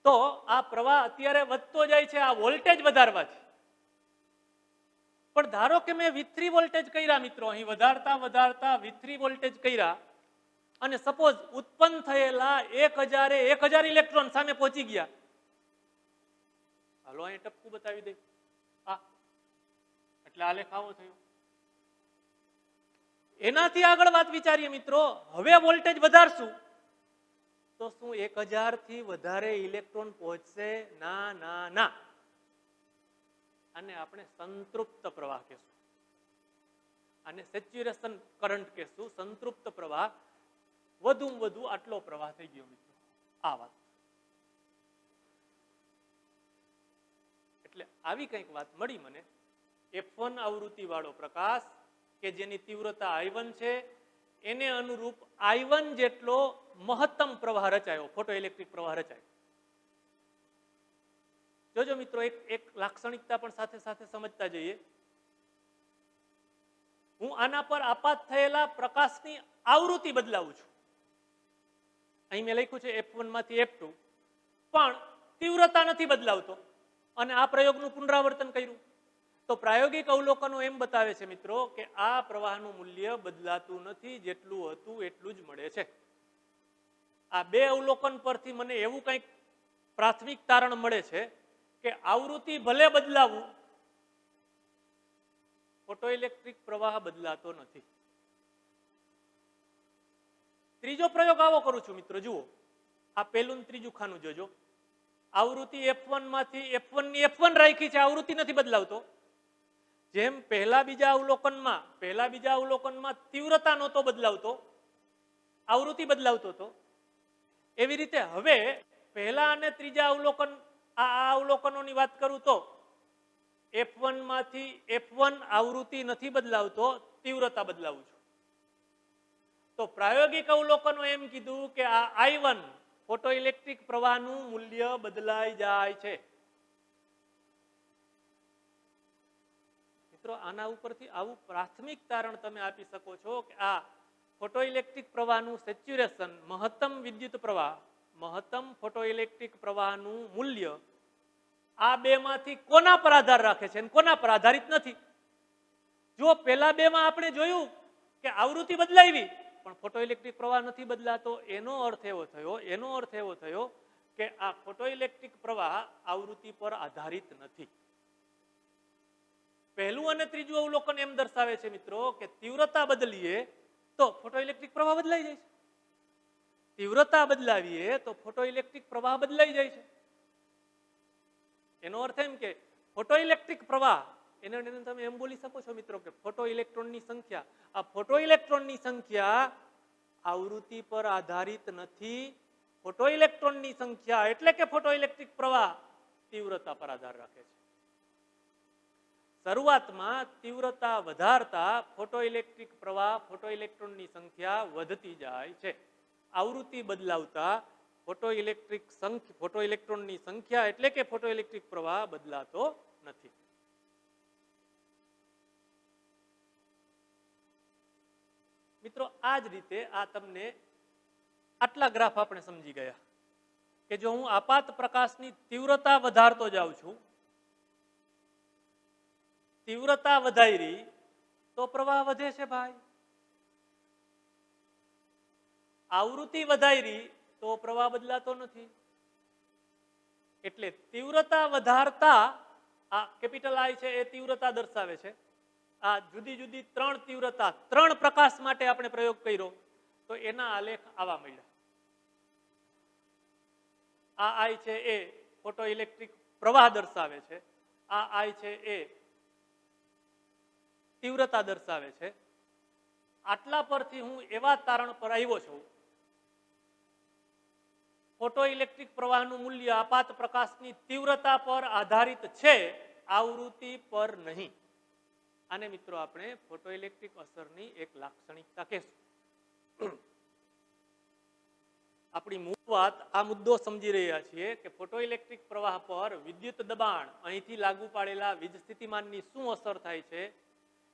તો આ પ્રવાહ અત્યારે વધતો જાય છે આ વોલ્ટેજ વધારવાથી. પણ ધારો કે મેં V3 વોલ્ટેજ કર્યા મિત્રો, અહીં વધારતા V3 વોલ્ટેજ કર્યા અને સપોઝ ઉત્પન્ન થયેલા 1000 ઇલેક્ટ્રોન સામે પહોંચી ગયા. હાલો અહીં ટપકું બતાવી દે, એટલે આલેખ આવો થયો. એનાથી આગળ વાત વિચારીએ મિત્રો, હવે વોલ્ટેજ વધારશું તો શું 1000 થી વધારે ઇલેક્ટ્રોન પહોંચશે? ના ના ના. આને આપણે સંતૃપ્ત પ્રવાહ કહેશું, આને સેચ્યુરેશન કરંટ કહેશું. સંતૃપ્ત પ્રવાહ, વધુમાં વધુ આટલો પ્રવાહ થઈ ગયો મિત્રો, આ વાત. એટલે આવી કંઈક વાત મળી મને. F1 આવૃત્તિ વાળો પ્રકાશ કે જેની તીવ્રતા I1 છે, એને અનુરૂપ I1 જેટલો મહત્તમ પ્રવાહ રચાયો, ફોટો ઇલેક્ટ્રિક પ્રવાહ રચાયો. જોજો મિત્રો, એક લાક્ષણિકતા પણ સાથે સાથે સમજતા જઈએ. હું આના પર આપાત થયેલા પ્રકાશની આવૃત્તિ બદલાવું છું. અહીં મેં લખ્યું છે F1 માંથી F2, પણ તીવ્રતા નથી બદલાવતો અને આ પ્રયોગનું પુનરાવર્તન કર્યું તો પ્રાયોગિક અવલોકનો એમ બતાવે છે મિત્રો કે આ પ્રવાહનું મૂલ્ય બદલાતું નથી, જેટલું હતું એટલું જ મળે છે. આ બે અવલોકન પરથી મને એવું કંઈક પ્રાથમિક તારણ મળે છે કે આવૃત્તિ ભલે બદલાવું, ફોટો ઇલેક્ટ્રિક પ્રવાહ બદલાતો નથી. ત્રીજો પ્રયોગ આવો કરું છું મિત્રો, જુઓ આ પહેલું ત્રીજું ખાનું જોજો. આવૃત્તિ F1 માંથી F1 ની F1 રાખી છે, આવૃત્તિ નથી બદલાવતો. જેમ પહેલા બીજા અવલોકનમાં તીવ્રતા નહોતો બદલાવતો, આવૃત્તિ બદલાવતો હતો, એવી રીતે હવે પહેલા અને ત્રીજા અવલોકન આ અવલોકનોની વાત કરું તો F1 માંથી F1 આવૃત્તિ નથી બદલાવતો, તીવ્રતા બદલાવું છું. તો પ્રાયોગિક અવલોકનો એમ કીધું કે આ I1 ફોટોઇલેક્ટ્રિક પ્રવાહનું મૂલ્ય બદલાઈ જાય છે. મિત્રો આના ઉપરથી આવું પ્રાથમિક તારણ તમે આપી શકો છો કે આ ફોટોઇલેક્ટ્રિક પ્રવાહનું સેચ્યુરેશન, મહત્તમ વિદ્યુત પ્રવાહ, મહત્તમ ફોટોઇલેક્ટ્રિક પ્રવાહનું મૂલ્ય આ બે માંથી કોના પર આધાર રાખે છે અને કોના પર આધારિત નથી. જો પેલા બે માં આપણે જોયું કે આવૃત્તિ બદલાવી પણ ફોટોઇલેક્ટ્રિક પ્રવાહ નથી બદલાતો, એનો અર્થ એવો થયો કે આ ફોટોઇલેક્ટ્રિક પ્રવાહ આવૃત્તિ પર આધારિત નથી. પહેલું અને ત્રીજું અવલોકન એમ દર્શાવે છે મિત્રો કે તીવ્રતા બદલીએ તો ફોટોઇલેક્ટ્રિક પ્રવાહ બદલાઈ જાય છે. તીવ્રતા બદલાવીએ તો ફોટોઇલેક્ટ્રિક પ્રવાહ બદલાઈ જાય છે. એનો અર્થ એમ કે ફોટોઇલેક્ટ્રિક પ્રવાહ એને તમે એમ બોલી શકો છો મિત્રો કે ફોટો ઇલેક્ટ્રોનની સંખ્યા, આ ફોટો ઇલેક્ટ્રોનની સંખ્યા આવૃત્તિ પર આધારિત નથી. ફોટો ઇલેક્ટ્રોનની સંખ્યા એટલે કે ફોટો ઇલેક્ટ્રિક પ્રવાહ તીવ્રતા પર આધાર રાખે છે. શરૂઆતમાં તીવ્રતા વધારતા ફોટો ઇલેક્ટ્રિક પ્રવાહ, ફોટો ઇલેક્ટ્રોનની સંખ્યા વધતી જાય છે. આવૃત્તિ બદલાવતા ફોટો ઇલેક્ટ્રોનની સંખ્યા એટલે કે ફોટો ઇલેક્ટ્રિક પ્રવાહ બદલાતો નથી. મિત્રો આ જ રીતે આ તમને આટલા ગ્રાફ આપણે સમજી ગયા કે જો હું આપાત પ્રકાશની તીવ્રતા વધારતો જાઉં છું, તીવ્રતા વધારી તો પ્રવાહ વધે છે ભાઈ. આવૃત્તિ વધારી તો પ્રવાહ બદલાતો નથી. એટલે તીવ્રતા વધારતા આ કેપિટલ I છે એ તીવ્રતા દર્શાવે છે. આ જુદી જુદી ત્રણ તીવ્રતા, ત્રણ પ્રકાશ માટે આપણે પ્રયોગ કર્યો તો એના આલેખ આવા મળ્યા. આ I છે એ ફોટો ઇલેક્ટ્રિક પ્રવાહ દર્શાવે છે, આ I છે એ તીવ્રતા દર્શાવે છે. આટલા પરથી હું એવા તારણ પર આવ્યો છું ફોટો ઇલેક્ટ્રિક પ્રવાહનું મૂલ્ય આપાત પ્રકાશની તીવ્રતા પર આધારિત છે, આવૃત્તિ પર નહીં. આને મિત્રો આપણે ફોટો ઇલેક્ટ્રિક અસરની એક લાક્ષણિકતા કહેશું. આપણી મૂળ વાત આ મુદ્દો સમજી રહ્યા છીએ કે ફોટો ઇલેક્ટ્રિક પ્રવાહ પર વિદ્યુત દબાણ અહીંથી લાગુ પાડેલા વીજ સ્થિતિમાનની શું અસર થાય છે.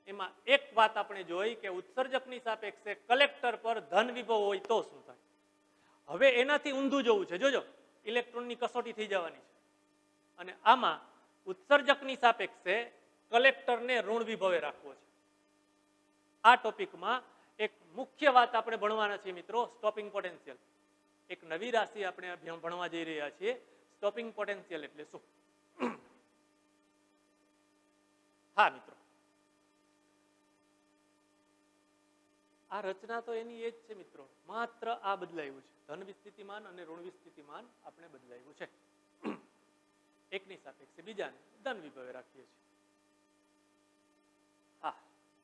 એમાં એક વાત આપણે જોઈ કે ઉત્સર્જકની સાપેક્ષે કલેક્ટર પર ધન વિભવ હોય તો શું થાય. હવે એનાથી ઊંધું જોવું છે. જોજો ઇલેક્ટ્રોનની કસોટી થઈ જવાની છે અને આમાં ઉત્સર્જકની સાપેક્ષે કલેક્ટરને ઋણ વિભવે રાખવો છે. આ ટોપિકમાં એક મુખ્ય વાત આપણે ભણવાના છીએ મિત્રો, સ્ટોપિંગ પોટેન્શિયલ. એક નવી રાશિ આપણે ભણવા જઈ રહ્યા છીએ. સ્ટોપિંગ પોટેન્શિયલ એટલે શું? હા મિત્રો, આ રચના તો એની એ જ છે મિત્રો, માત્ર આ બદલાયું છે. ધન વિસ્થિતિમાન અને ઋણ વિસ્થિતિમાન આપણે બદલાયું છે. એકની સાપેક્ષે બીજાને ધન વિભવે રાખીએ છીએ. હા,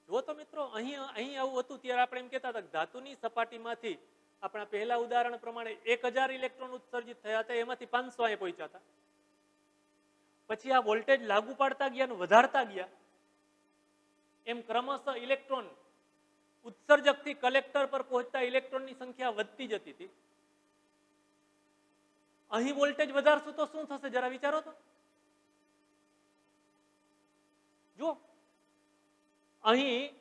જો તો મિત્રો અહીં આવું હતું ત્યારે આપણે એમ કહેતા હતા કે ધાતુની સપાટીમાંથી આપણા પહેલા ઉદાહરણ પ્રમાણે 1000 ઇલેક્ટ્રોન ઉત્સર્જિત થયા હતા, એમાંથી 500 અહીં પહોંચ્યા હતા. પછી આ વોલ્ટેજ લાગુ પાડતા ગયા અને વધારતા ગયા, એમ ક્રમશઃ ઇલેક્ટ્રોન ઉત્સર્જકથી કલેક્ટર પર પહોંચતા ઇલેક્ટ્રોનની સંખ્યા વધતી જતી હતી. અહીં વોલ્ટેજ વધારશું તો શું થશે જરા વિચારો તો. જો અહીં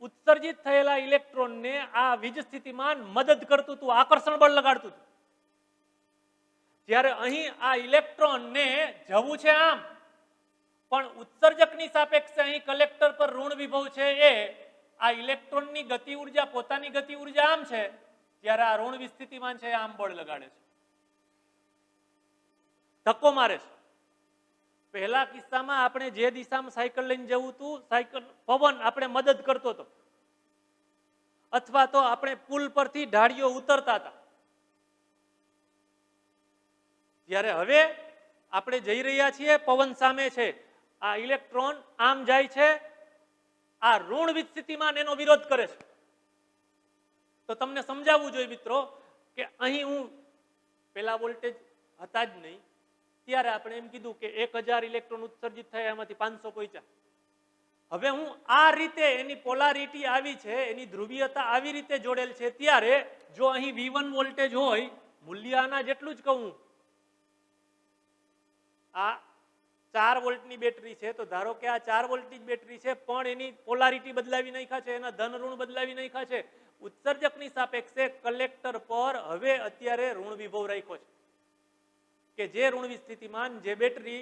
ઉત્સર્જિત થયેલા ઇલેક્ટ્રોનને આ વીજ સ્થિતિમાન મદદ કરતું હતું, આકર્ષણ બળ લગાડતું હતું. જ્યારે અહીં આ ઇલેક્ટ્રોનને જવું છે આમ, પણ ઉત્સર્જકની સાપેક્ષે અહીં કલેક્ટર પર ઋણ વિભવ છે એ આ ઇલેક્ટ્રોનની ગતિ ઉર્જા, પોતાની ગતિ ઉર્જા આમ છે, જ્યારે આ ઋણ વિસ્થિતિમાન છે આમ બળ લગાડે છે, ધક્કો મારે છે. પહેલા કિસ્સામાં આપણે જે દિશામાં સાયકલ લઈને જવું હતું, સાયકલ પવન આપણે મદદ કરતો હતો, અથવા તો આપણે પુલ પરથી ઢાળીઓ ઉતરતા હતા. જ્યારે હવે આપણે જઈ રહ્યા છીએ, પવન સામે છે, આ ઇલેક્ટ્રોન આમ જાય છે, આ ઋણ વિસ્થિતિમાન એનો વિરોધ કરે છે. તો તમને સમજાવવું જોઈએ મિત્રો કે અહીં હું પેલા વોલ્ટેજ હતા જ નહીં, અત્યારે આપણે એમ કીધું કે 1000 ઇલેક્ટ્રોન ઉત્સર્જિત થયા, એમાંથી 500 પહોંચ્યા. હવે હું આ રીતે એની પોલારિટી આવી છે, એની ધ્રુવીયતા આવી રીતે જોડેલ છે, ત્યારે જો અહીં V1 વોલ્ટેજ હોય, મૂલ્ય આના જેટલું જ કહું, આ 4 વોલ્ટની બેટરી છે, તો ધારો કે આ 4 વોલ્ટની બેટરી છે, પણ એની પોલારિટી બદલાવી નાખ્યા છે, એના ધન ઋણ બદલાવી નાખ્યા છે. ઉત્સર્જકની સાપેક્ષે કલેક્ટર પર હવે અત્યારે ઋણ વિભવ રાખ્યો છે કે જે ઋણ સ્થિતિમાન જે બેટરી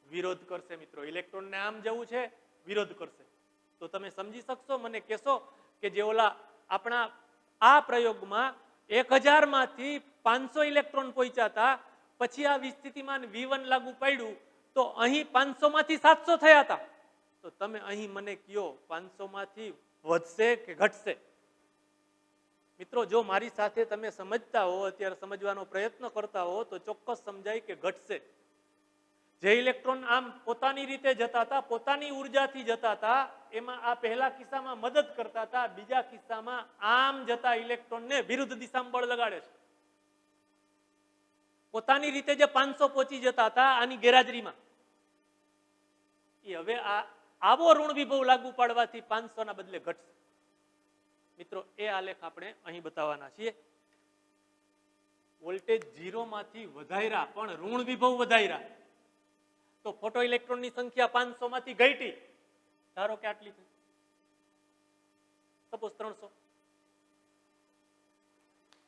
વિરોધ કરશે. મિત્રો ઇલેક્ટ્રોનને આમ જવું છે, વિરોધ કરશે. તો તમે સમજી શકશો, મને કહેશો કે જે ઓલા આપણા આ પ્રયોગમાં 1000 માંથી 500 ઇલેક્ટ્રોન પહોંચ્યા હતા, પછી આ વિસ્થિતિમાન V1 લાગુ પાડ્યું તો અહીં 500 માંથી 700 થયા હતા. તો તમે અહીં મને કયો 500 માંથી વધશે કે ઘટશે? મિત્રો જો મારી સાથે તમે સમજતા હો, અત્યારે સમજવાનો પ્રયત્ન કરતા હો, તો ચોક્કસ સમજાય કે ઘટશે. જે ઇલેક્ટ્રોન આમ પોતાની રીતે જતા હતા, પોતાની ઉર્જાથી જતા હતા, એમાં આ પહેલા કિસ્સામાં મદદ કરતા હતા, બીજા કિસ્સામાં આમ જતા ઇલેક્ટ્રોનને વિરુદ્ધ દિશામાં બળ લગાડે છે. પોતાની રીતે જે 500 પહોંચી જતા હતા આની ગેરહાજરીમાં, એ હવે આવો ઋણ વિભવ લાગુ પાડવાથી 500 ના બદલે ઘટશે. મિત્રો એ આલેખ આપણે અહીં બતાવવાના છીએ. વોલ્ટેજ 0 માંથી વધાર્યા પણ ઋણ વિભવ વધાર્યા તો ફોટો ઇલેક્ટ્રોનની સંખ્યા 500 માંથી ઘટી, ધારો કે આટલી થઈ, સપોઝ 300.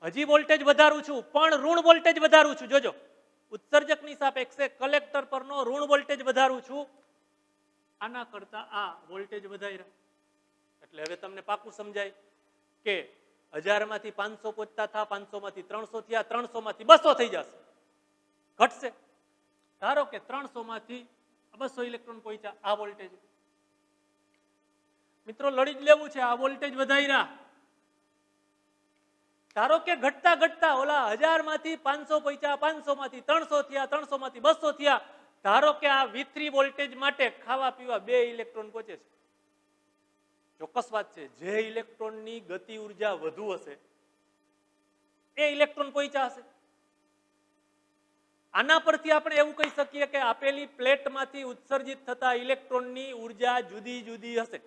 હજી વોલ્ટેજ વધારું છું પણ ઋણ વોલ્ટેજ વધારું છું. જોજો ઉત્સર્જકની સાપેક્ષે કલેક્ટર પરનો ઋણ વોલ્ટેજ વધારું છું, આના કરતા આ વોલ્ટેજ વધાર્યા. એટલે હવે તમને પાકું સમજાય કે 1000 માંથી 500 પહોંચતા થા, 500 માંથી 300 થયા, 300 માંથી 200 થઈ જશે, ઘટશે. ધારો કે 300 માંથી 200 ઇલેક્ટ્રોન પહોંચ્યા, આ વોલ્ટેજ. મિત્રો લડી જ લેવું છે, આ વોલ્ટેજ વધાર્યા. ધારો કે ઘટતા ઘટતા ઓલા 1000 માંથી 500 પહોંચ્યા, 500 માંથી 300 થયા, 300 માંથી 200 થયા. ધારો કે આ V3 વોલ્ટેજ માટે ખાવા પીવા 2 ઇલેક્ટ્રોન પહોંચે છે. ચોક્કસ વાત છે, જે ઇલેક્ટ્રોનની ગતિ ઉર્જા વધુ હશે એ ઇલેક્ટ્રોન પહોંચ્યા હશે. આના પરથી આપણે એવું કહી શકીએ કે આપેલી પ્લેટમાંથી ઉત્સર્જિત થતા ઇલેક્ટ્રોનની ઉર્જા જુદી જુદી હશે.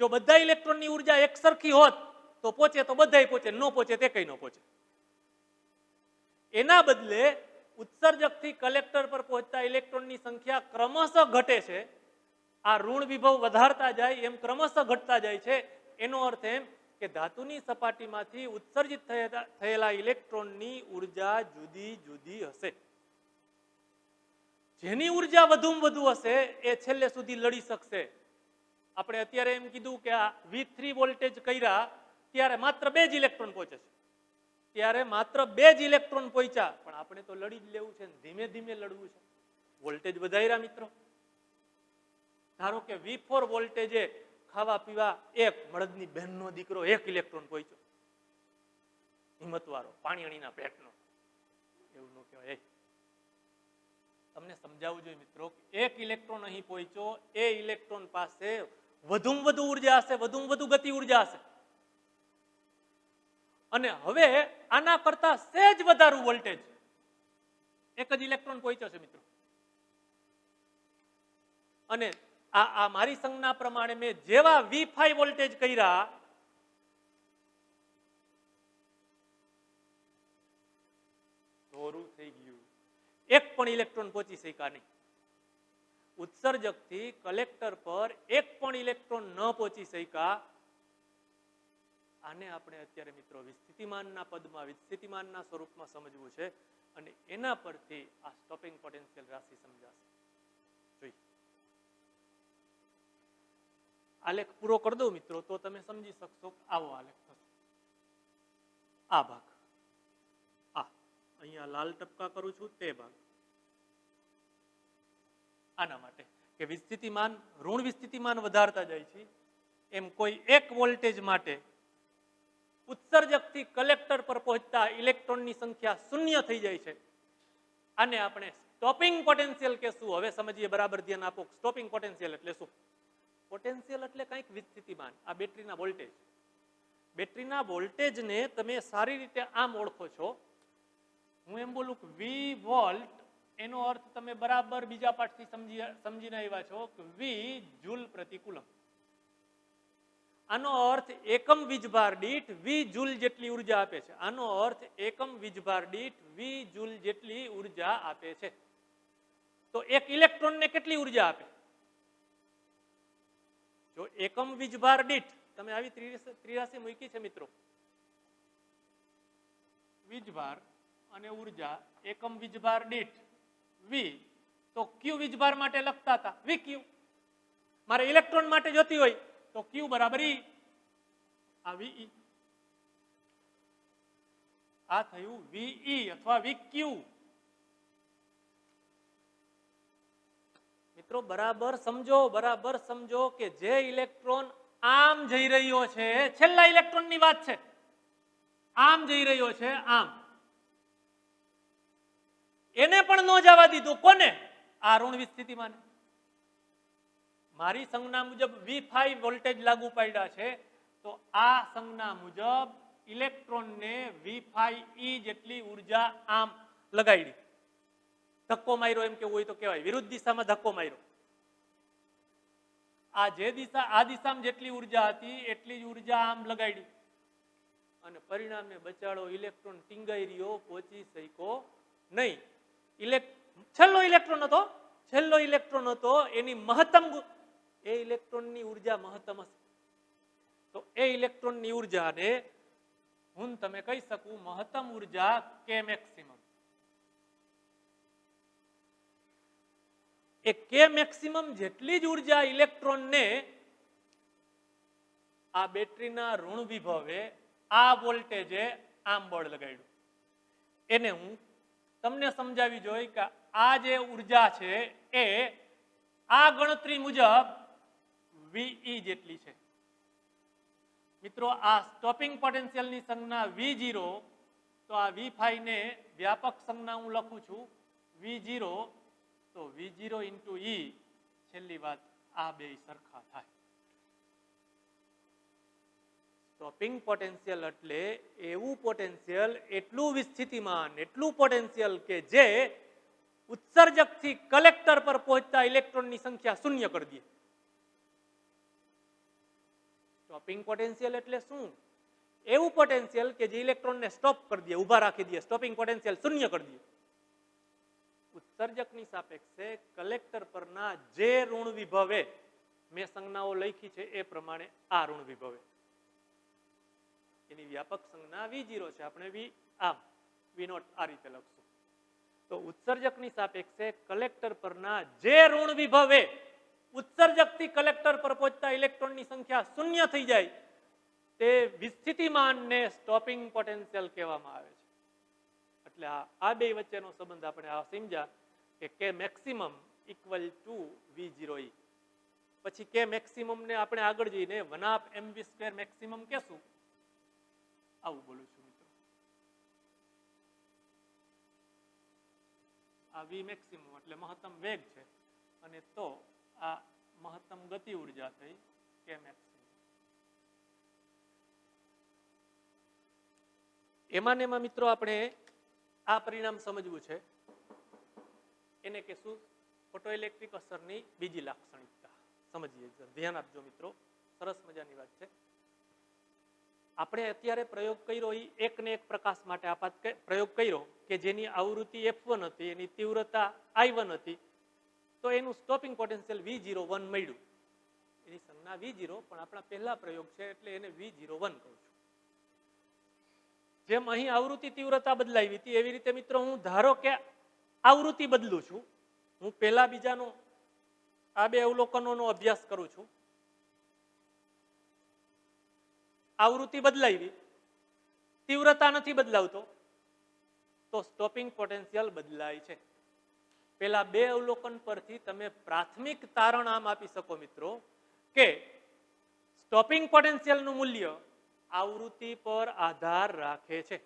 જો બધા ઇલેક્ટ્રોનની ઉર્જા એક સરખી હોત તો પહોંચે તો બધાય પહોંચે, ન પહોંચે તે કઈ ન પહોંચે. એના બદલે ઉત્સર્જકથી કલેક્ટર પર પહોંચતા ઇલેક્ટ્રોનની સંખ્યા ક્રમશઃ ઘટે છે. આ ઋણ વિભવ વધારતા જાય એમ ક્રમશઃ ઘટતા જાય છે. એનો અર્થ એમ કે ધાતુની સપાટીમાંથી ઉત્સર્જિત થયેલા ઇલેક્ટ્રોનની ઉર્જા જુદી જુદી હશે. જેની ઉર્જા વધુમાં વધુ હશે એ છેલ્લે સુધી લડી શકશે. આપણે અત્યારે એમ કીધું કે આ V3 વોલ્ટેજ કર્યા ત્યારે માત્ર 2 જ ઇલેક્ટ્રોન પહોંચે છે, ત્યારે માત્ર 2 જ ઇલેક્ટ્રોન પહોંચ્યા, પણ આપણે તો લડી જ લેવું છે, ધીમે ધીમે લડવું છે. વોલ્ટેજ વધાર્યા મિત્રો. ધારો કે V4 વોલ્ટેજે ખાવા પીવા એક મળદની બહેનનો દીકરો 1 ઇલેક્ટ્રોન પહોંચ્યો, હિંમતવાળો, પાણીણીના પેટનો, એવું ન કહેવાય. તમને સમજાવવું જોઈએ મિત્રો, 1 ઇલેક્ટ્રોન અહીં પહોંચ્યો, એ ઇલેક્ટ્રોન પાસે વધુમાં વધુ ઉર્જા હશે, વધુમાં વધુ ગતિ ઉર્જા હશે. અને હવે આના કરતા સહેજ વધારું વોલ્ટેજ, 1 જ ઇલેક્ટ્રોન પહોંચ્યો છે મિત્રો. અને આ મારી સંજ્ઞા પ્રમાણે મેં જેવા V5 વોલ્ટેજ કર્યા, દોરું થઈ ગયું, એક પણ ઇલેક્ટ્રોન પહોંચી શક્યા નહીં. ઉત્સર્જકથી કલેક્ટર પર એક પણ ઇલેક્ટ્રોન ન પહોંચી શક્યા. આને આપણે અત્યારે મિત્રો વિસ્થિતિમાનના પદમાં, વિસ્થિતિમાનના સ્વરૂપમાં સમજવું છે, અને એના પરથી આ સ્ટોપિંગ પોટેન્શિયલ રાશિ સમજાશે. જોઈએ આલેખ પૂરો કરી દઉં મિત્રો તો તમે સમજી શકશો. આવો આલેખ થશે. આ ભાગ, આ અહીંયા લાલ ટપકા કરું છું તે ભાગ, આના માટે કે વિસ્થિતિમાન ઋણ વિસ્થિતિમાન વધારતા જાય છે એમ કોઈ એક વોલ્ટેજ માટે ઉત્સર્જકથી કલેક્ટર પર પહોંચતા ઇલેક્ટ્રોનની સંખ્યા 0 થઈ જાય છે. આને આપણે સ્ટોપિંગ પોટેન્શિયલ કહેશું. હવે સમજીએ, બરાબર ધ્યાન આપો. સ્ટોપિંગ પોટેન્શિયલ એટલે શું? પોટેન્શિયલ એટલે કંઈક વિસ્થિતિમાન. આ બેટરીના વોલ્ટેજ, બેટરીના વોલ્ટેજને તમે સારી રીતે આમ ઓળખો છો હું એમ બોલું કે વી વોલ્ટ એનો અર્થ તમે બરાબર બીજા પાઠથી સમજીને આવ્યા છો કે વી જૂલ પ્રતિ કુલમ. આનો અર્થ એકમ વીજભાર દીઠ વી જૂલ જેટલી ઉર્જા આપે છે. આનો અર્થ એકમ વીજભાર દીઠ વી જૂલ જેટલી ઉર્જા આપે છે. તો એક ઇલેક્ટ્રોનને કેટલી ઉર્જા આપે? જો એકમ વીજભાર દીઠ તમે આવી ત્રિરાશી મૂકી છે મિત્રો, વીજભાર અને ઉર્જા એકમ વીજભાર દીઠ વી, તો ક્યુ વીજભાર માટે લખતા હતા વી ક્યુ. મારે ઇલેક્ટ્રોન માટે જોતી હોય તો ક્યુ બરાબર ઈ, આ વી, આ થયું વી અથવા વી ક્યુ. મિત્રો બરાબર સમજો કે જે ઇલેક્ટ્રોન આમ જઈ રહ્યો છે, છેલ્લા ઇલેક્ટ્રોનની વાત છે, આમ જઈ રહ્યો છે આમ, એને પણ ન જવા દીધું. કોને? આ ઋણ વિસ્થિતિમાન. મારી સંજ્ઞા મુજબ V5 વોલ્ટેજ લાગુ પાડ્યા છે, તો આ સંજ્ઞા મુજબ ઇલેક્ટ્રોનને V5E જેટલી ઉર્જા આમ લગાડી. ધક્કો માર્યો એમ કેવું હોય તો કહેવાય, વિરુદ્ધ દિશામાં ધક્કો માર્યો. આ જે દિશા, આ દિશામાં જેટલી ઉર્જા હતી એટલી જ ઉર્જા આમ લગાડી અને પરિણામે બચાડો ઇલેક્ટ્રોન ટીંગાઈ રહ્યો, પહોંચી શક્યો નહીં. છેલ્લો ઇલેક્ટ્રોન હતો એની મહત્તમ, એ ઇલેક્ટ્રોનની ઉર્જા મહત્તમ હશે. તો એ ઇલેક્ટ્રોનની ઉર્જાને હું તમે કહી શકું મહત્તમ ઉર્જા કે મેક્સિમમ. એ કે મેક્સિમમ જેટલી જ ઉર્જા ઇલેક્ટ્રોનને આ બેટરીના ઋણ વિભવે આ વોલ્ટેજે આમ બળ લગાડ્યું. એને હું તમને સમજાવી જોઈ કે આ જે ઉર્જા છે એ આ ગણતરી મુજબ વી જેટલી છે. મિત્રો આ સ્ટોપિંગ પોટેન્શિયલની સંજ્ઞા V0, તો આ V5 ને વ્યાપક સંજ્ઞા હું લખું છું V0, તો V0 into E, છેલ્લી વાત આ બે સરખા થાય. સ્ટોપિંગ પોટેન્શિયલ એટલે એવું પોટેન્શિયલ, એટલું વિસ્થિતિમાન, એટલું પોટેન્શિયલ કે જે ઉત્સર્જકથી કલેક્ટર પર પહોંચતા ઇલેક્ટ્રોનની સંખ્યા શૂન્ય કરી દે. સ્ટોપિંગ પોટેન્શિયલ એટલે શું? એવું પોટેન્શિયલ કે જે ઇલેક્ટ્રોનને સ્ટોપ કરી દે, ઊભા રાખી દે, સ્ટોપિંગ પોટેન્શિયલ શૂન્ય કરી દે. ઉત્સર્જકની સાપેક્ષે કલેક્ટર પરના જે ઋણ વિભવે મેં સંજ્ઞાઓ લખી છે એ પ્રમાણે આ ઋણ વિભવે એની વ્યાપક સંજ્ઞા V0 છે. આપણે V0 આ રીતે લખશું. તો ઉત્સર્જકની સાપેક્ષે કલેક્ટર પરના જે ઋણ વિભવે ઉત્સર્જકથી કલેક્ટર પર પહોંચતા ઇલેક્ટ્રોનની સંખ્યા શૂન્ય થઈ જાય તે વિસ્થિતિમાનને સ્ટોપિંગ પોટેન્શિયલ કહેવામાં આવે છે. એટલે આ બે વચ્ચેનો સંબંધ આપણે આ સમજ્યા કે કે મેક્સિમમ ઇક્વલ ટુ V0E. પછી કે મેક્સિમમ ને આપણે આગળ જઈને 1/mv² મેક્સિમમ કહેશું. આવું બોલું છું મિત્રો. આ V મેક્સિમમ એટલે મહત્તમ વેગ છે અને તો આ મહત્તમ ગતિ ઉર્જા થઈ કે મેક્સિમમ. એમાં ને એમાં મિત્રો આપણે આ પરિણામ સમજવું છે. એને કહેશું ફોટોઇલેક્ટ્રિક અસરની બીજી લાક્ષણિકતા. સમજીએ, ધ્યાન આપજો મિત્રો, સરસ મજાની વાત છે. આપણે અત્યારે પ્રયોગ કર્યો એ એક ને એક પ્રકાશ માટે પ્રયોગ કર્યો કે જેની આવૃત્તિ F1 હતી, એની તીવ્રતા I1 હતી, તો એનું સ્ટોપિંગ પોટેન્શિયલ V01 મળ્યું. એની સંજ્ઞા V0, પણ આપણા પહેલા પ્રયોગ છે એટલે એને V01 કહું છું. જેમ અહીં આવૃત્તિ તીવ્રતા બદલાવી હતી એવી રીતે મિત્રો હું ધારો કે આવૃત્તિ બદલું છું. હું પહેલા બીજાનો આ બે અવલોકનોનો અભ્યાસ કરું છું. આવૃત્તિ બદલાવી, તીવ્રતા નથી બદલાવતો, તો સ્ટોપિંગ પોટેન્શિયલ બદલાય છે. પેલા બે અવલોકન પરથી તમે પ્રાથમિક તારણ આમ આપી શકો મિત્રો કે સ્ટોપિંગ પોટેન્શિયલનું મૂલ્ય આવૃત્તિ પર આધાર રાખે છે.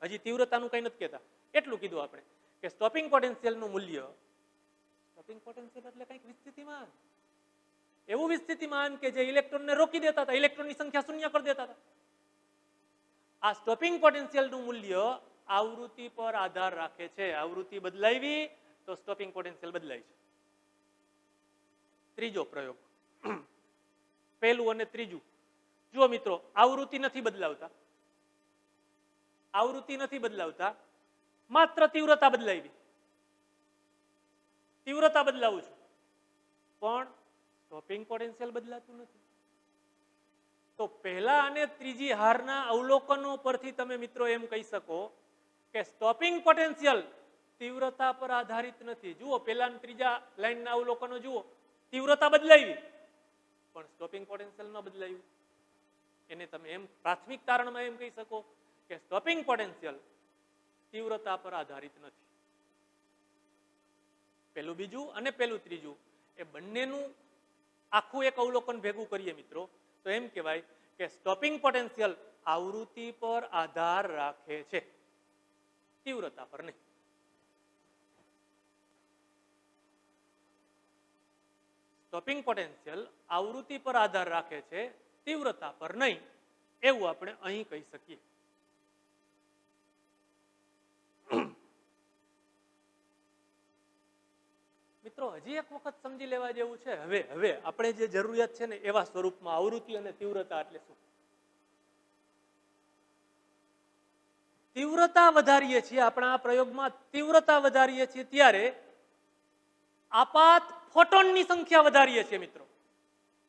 હજી તીવ્રતાનું કંઈ નથી કહેતા, એટલું કીધું આપણે કે સ્ટોપિંગ પોટેન્શિયલનું મૂલ્ય, સ્ટોપિંગ પોટેન્શિયલ એટલે કંઈક વિસ્થિતિમાન, એવું વિસ્થિતિમાન કે જે ઇલેક્ટ્રોનને રોકી દેતા હતા, ઇલેક્ટ્રોનની સંખ્યા શૂન્ય કરી દેતા હતા. આ સ્ટોપિંગ પોટેન્શિયલનું મૂલ્ય આવૃત્તિ પર આધાર રાખે છે. આવૃત્તિ બદલાવી તો સ્ટોપિંગ પોટેન્શિયલ બદલાય છે. ત્રીજો પ્રયોગ, પહેલું અને ત્રીજું. જુઓ મિત્રો, આવૃત્તિ નથી બદલાવતા, આવૃત્તિ નથી બદલાવતા, માત્ર તીવ્રતા બદલાવી. તીવ્રતા બદલાવું છું પણ સ્ટોપિંગ પોટેન્શિયલ બદલાતું નથી. તો પહેલા અને ત્રીજી હારના અવલોકનો પરથી તમે મિત્રો એમ કહી શકો કે સ્ટોપિંગ પોટેન્શિયલ તીવ્રતા પર આધારિત નથી. જુઓ, પહેલા અને ત્રીજા લાઈનના અવલોકનો જુઓ, તીવ્રતા બદલાવી પણ સ્ટોપિંગ પોટેન્શિયલ ન બદલાયું. એને તમે એમ પ્રાથમિક તારણમાં એમ કહી શકો કે સ્ટોપિંગ પોટેન્શિયલ તીવ્રતા પર આધારિત નથી. પહેલું બીજું અને પહેલું ત્રીજું એ બંનેનું આખું એક અવલોકન ભેગું કરીએ મિત્રો તો એમ કહેવાય કે સ્ટોપિંગ પોટેન્શિયલ આવૃત્તિ પર આધાર રાખે છે, તીવ્રતા પર નહીં. સ્ટોપિંગ પોટેન્શિયલ આવૃત્તિ પર આધાર રાખે છે, તીવ્રતા પર નહીં, એવું આપણે અહીં કહી શકીએ. મિત્રો હજી એક વખત સમજી લેવા જેવું છે. હવે આપણે જે જરૂરિયાત છે ને એવા સ્વરૂપમાં આવૃત્તિ અને તીવ્રતા એટલે શું? તીવ્રતા વધારીએ છીએ, આપણા આ પ્રયોગમાં તીવ્રતા વધારીએ છીએ ત્યારે આપાત ફોટોનની સંખ્યા વધારીએ છીએ મિત્રો.